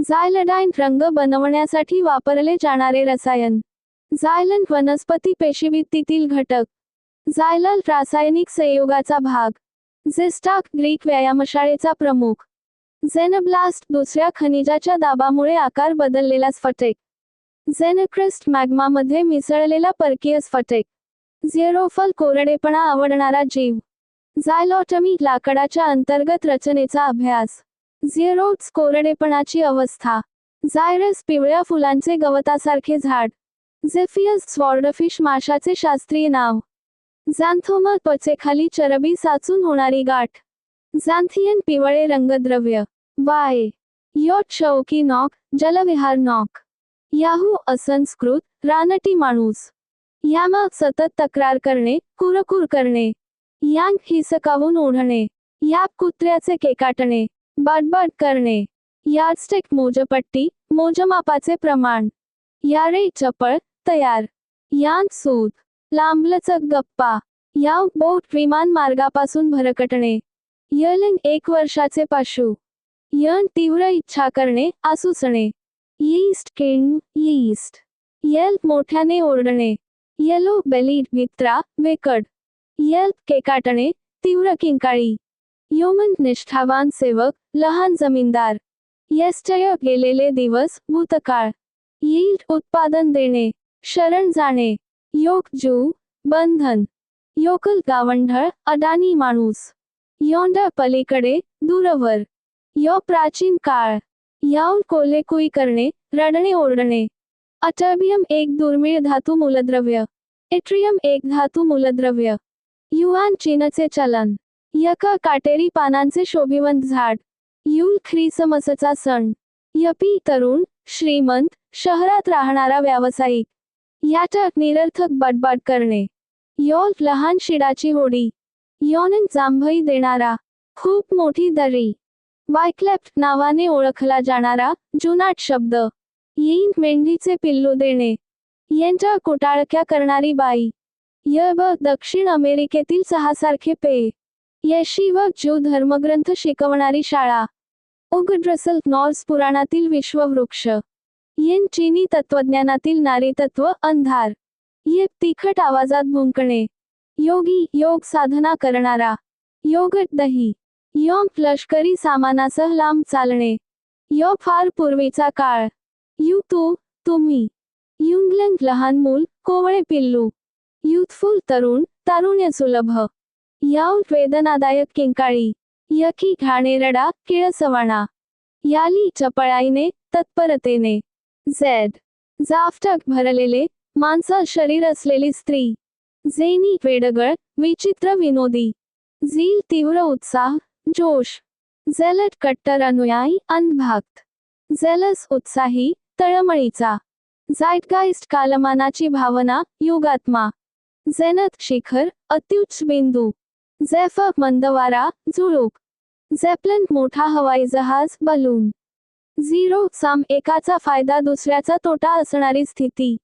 झायलडाइन रंग बनवण्यासाठी वापरले जाणारे रसायन. झायलन वनस्पती पेशीभित्तीतील घटक. झायलल रासायनिक संयोगाचा भाग. झिस्टाक ग्रीक व्यायामशाळेचा प्रमुख. झेनब्लास्ट दुसऱ्या खनिजाच्या दाबामुळे आकार बदललेला स्फटिक. झेनक्रिस्ट मॅग्मामध्ये मिसळलेला परकीय स्फटिक. झेरोफल कोरडेपणा आवडणारा जीव. झायलॉटमी लाकडाच्या अंतर्गत रचनेचा अभ्यास. झेरोड्स कोरडेपणाची अवस्था. झायरस पिवळ्या फुलांचे गवतासारखे झाड. झेफियस स्वॉर्डफिश माशाचे शास्त्रीय नाव. झॅन्थोमा त्वचेखाली चरबी साचून होणारी गाठ. झॅन्थियन पिवळे रंगद्रव्य. Y. Vote शौकी knock, जलविहार knock. Yahoo असंस्कृत, रानटी माणूस. यामा सतत तक्रार करणे, कुरकुर करणे. यांग हिसकावून ओढणे. याप कुत्र्याचे केकाटणे. बडबड करणे. यार्डस्टिक मोजपट्टी, मोजमापाचे प्रमाण. यारे चपळ, तयार. यान सूत, लांबलचक गप्पा. याव बोट विमान मार्गापासून भरकटणे. यलिंग 1 वर्षाचे पशु. यन तीव्र इच्छा करणे, आसुसणे. Yeast king, yeast. येल्प मोठ्याने ओरडणे. येलो बेलीड वित्रा, वेकड. येल्प केकाटणे, तीव्र किंकाळी. योमन निष्ठावान सेवक, लहान जमीनदार. येस्टय गेलेले दिवस, भूतकाळ. यील्ड उत्पादन देणे, शरण जाणे. योक जू, बंधन. योकल गावंढळ, अडाणी माणूस. योंडर पलीकडे, दूरवर. यो प्राचीन काळ. याऊन कोल्हेकुई करणे, रडणे ओरडणे. अटर्बियम एक दुर्मिळ धातू मूलद्रव्य. एट्रियम एक धातू मूलद्रव्य. युआन चीनचे चलन. यक काटेरी पानांचे शोभिवंत झाड. युल ख्रिसमसचा सण. यपी तरुण, श्रीमंत, शहरात राहणारा व्यावसायिक. याटक निरर्थक बडबड करणे. योल लहान शिडाची होडी. योनिंग जांभई देणारा. खूप मोठी दरी. वायक्लेफ्ट नावाने ओळखला जाणारा, जुनाट शब्द. येईन मेंढीचे पिल्लू देणे. येंटर कुटाळक्या करणारी बाई. यब दक्षिण अमेरिकेतील चहासारखे पेय. येशी व ज्यू धर्मग्रंथ शिकवणारी शाळा. उगड्रसल नॉर्स पुराणातील विश्ववृक्ष. येन चीनी तत्वज्ञानातील नारीतत्व, अंधार. ये तिखट आवाजात भुंकणे. योगी, योग साधना करणारा. योगट दही. योम लष्करी सामानासह लांब चालणे. यो फार पूर्वीचा काळ. यू तू, तुम्ही. युंगलंग लहान मूल, कोवळे पिल्लू. युथफुल तरुण, तारुण्य सुलभ. याव वेदनादायक किंकाळी. यकी घाणेरडा, किळसवाणा. याली चपळाईने, तत्परतेने. झेड. जाफटक भरलेले, मांसल शरीर असलेली स्त्री. झेनी वेडगळ, विचित्र विनोदी. झील तीव्र उत्साह, जोश. झेलट कट्टर अनुयायी, अंधभक्त. झेलस उत्साही, तळमळीचा. झाइटगाइस्ट कालमानाची भावना, युगात्मा. झेनत शिखर, अत्युच्च बिंदू. झेफक मंदवारा, झुळूक. झेप्लन मोठा हवाई जहाज, बलून. झिरो सम एकाचा फायदा दुसऱ्याचा तोटा असणारी स्थिती.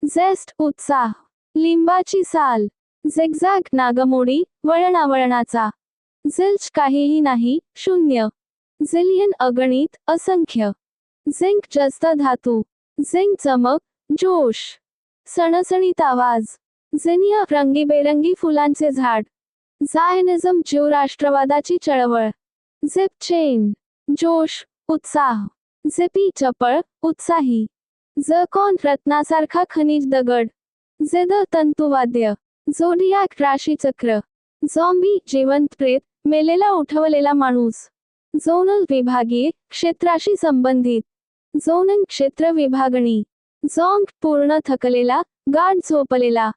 झेस्ट उत्साह. लिंबाची साल. झिगझॅग नागमोडी, वळणावळणाचा. झिल्च काहीही नाही, शून्य. झिलियन अगणित, असंख्य. झिंक जस्त धातू. झिंक चमक, जोश. सणसणीत आवाज. झिनिया रंगीबेरंगी फुलांचे झाड. झायनिझम ज्यू राष्ट्रवादाची चळवळ. Zip chain. जोश, उत्साह. झिपी चपळ, उत्साही. झकॉन रत्नासारखा खनिज दगड. झिद तंतुवाद्य. झोडियाक राशीचक्र. झॉम्बी जिवंत प्रेत, मेलेला उठवलेला माणूस. झोनल विभागीय, क्षेत्राशी संबंधित. झोनंग क्षेत्र विभागणी. झोंग पूर्ण थकलेला, गाढ झोपलेला.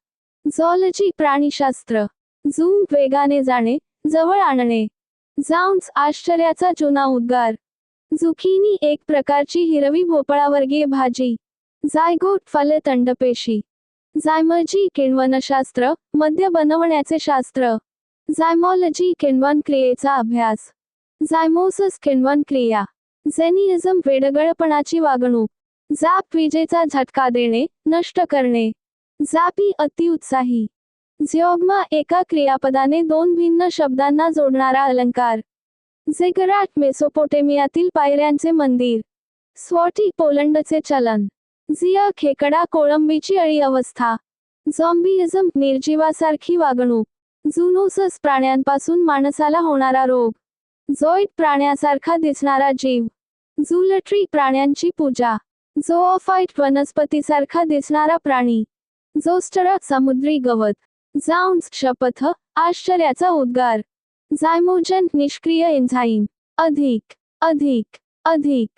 झॉलॉजी प्राणीशास्त्र. झूम वेगाने जाणे, जवळ आणणे. जाऊन्स आश्चर्याचा जुना उद्गार. झुकिनी एक प्रकारची हिरवी भोपळावर्गीय भाजी. झायगोट फले तंडपेशी. झायमॉलॉजी किण्वनशास्त्र, मद्य बनवण्याचे शास्त्र. झायमॉलॉजी किण्वन क्रियेचा अभ्यास. झायमोसिस किण्वन क्रिया. झेनिइझम वेडगळपणाची वागणूक. झाप विजेचा झटका देणे, नष्ट करणे. झापी अतिउत्साही. झ्योग्मा एका क्रियापदाने 2 भिन्न शब्दांना जोडणारा अलंकार. झिगराट मेसोपोटेमियातील पायऱ्यांचे मंदिर. स्वॉटी पोलंडचे चलन. झिया खेकडा कोळंबीची अळी अवस्था. झॉम्बीइझम निर्जीवासारखी वागणूक. झूनोसस प्राण्यांपासून माणसाला होणारा रोग. झोइड प्राण्यासारखा दिसणारा जीव. झूलट्री प्राण्यांची पूजा. झोऑफाइट वनस्पतीसारखा दिसणारा प्राणी. झोस्टर समुद्री गवत. जाउन्स शपथ, आश्चर्याचा उद्गार. झायमोजन निष्क्रिय एन्झाईम. अधिक, अधिक, अधिक.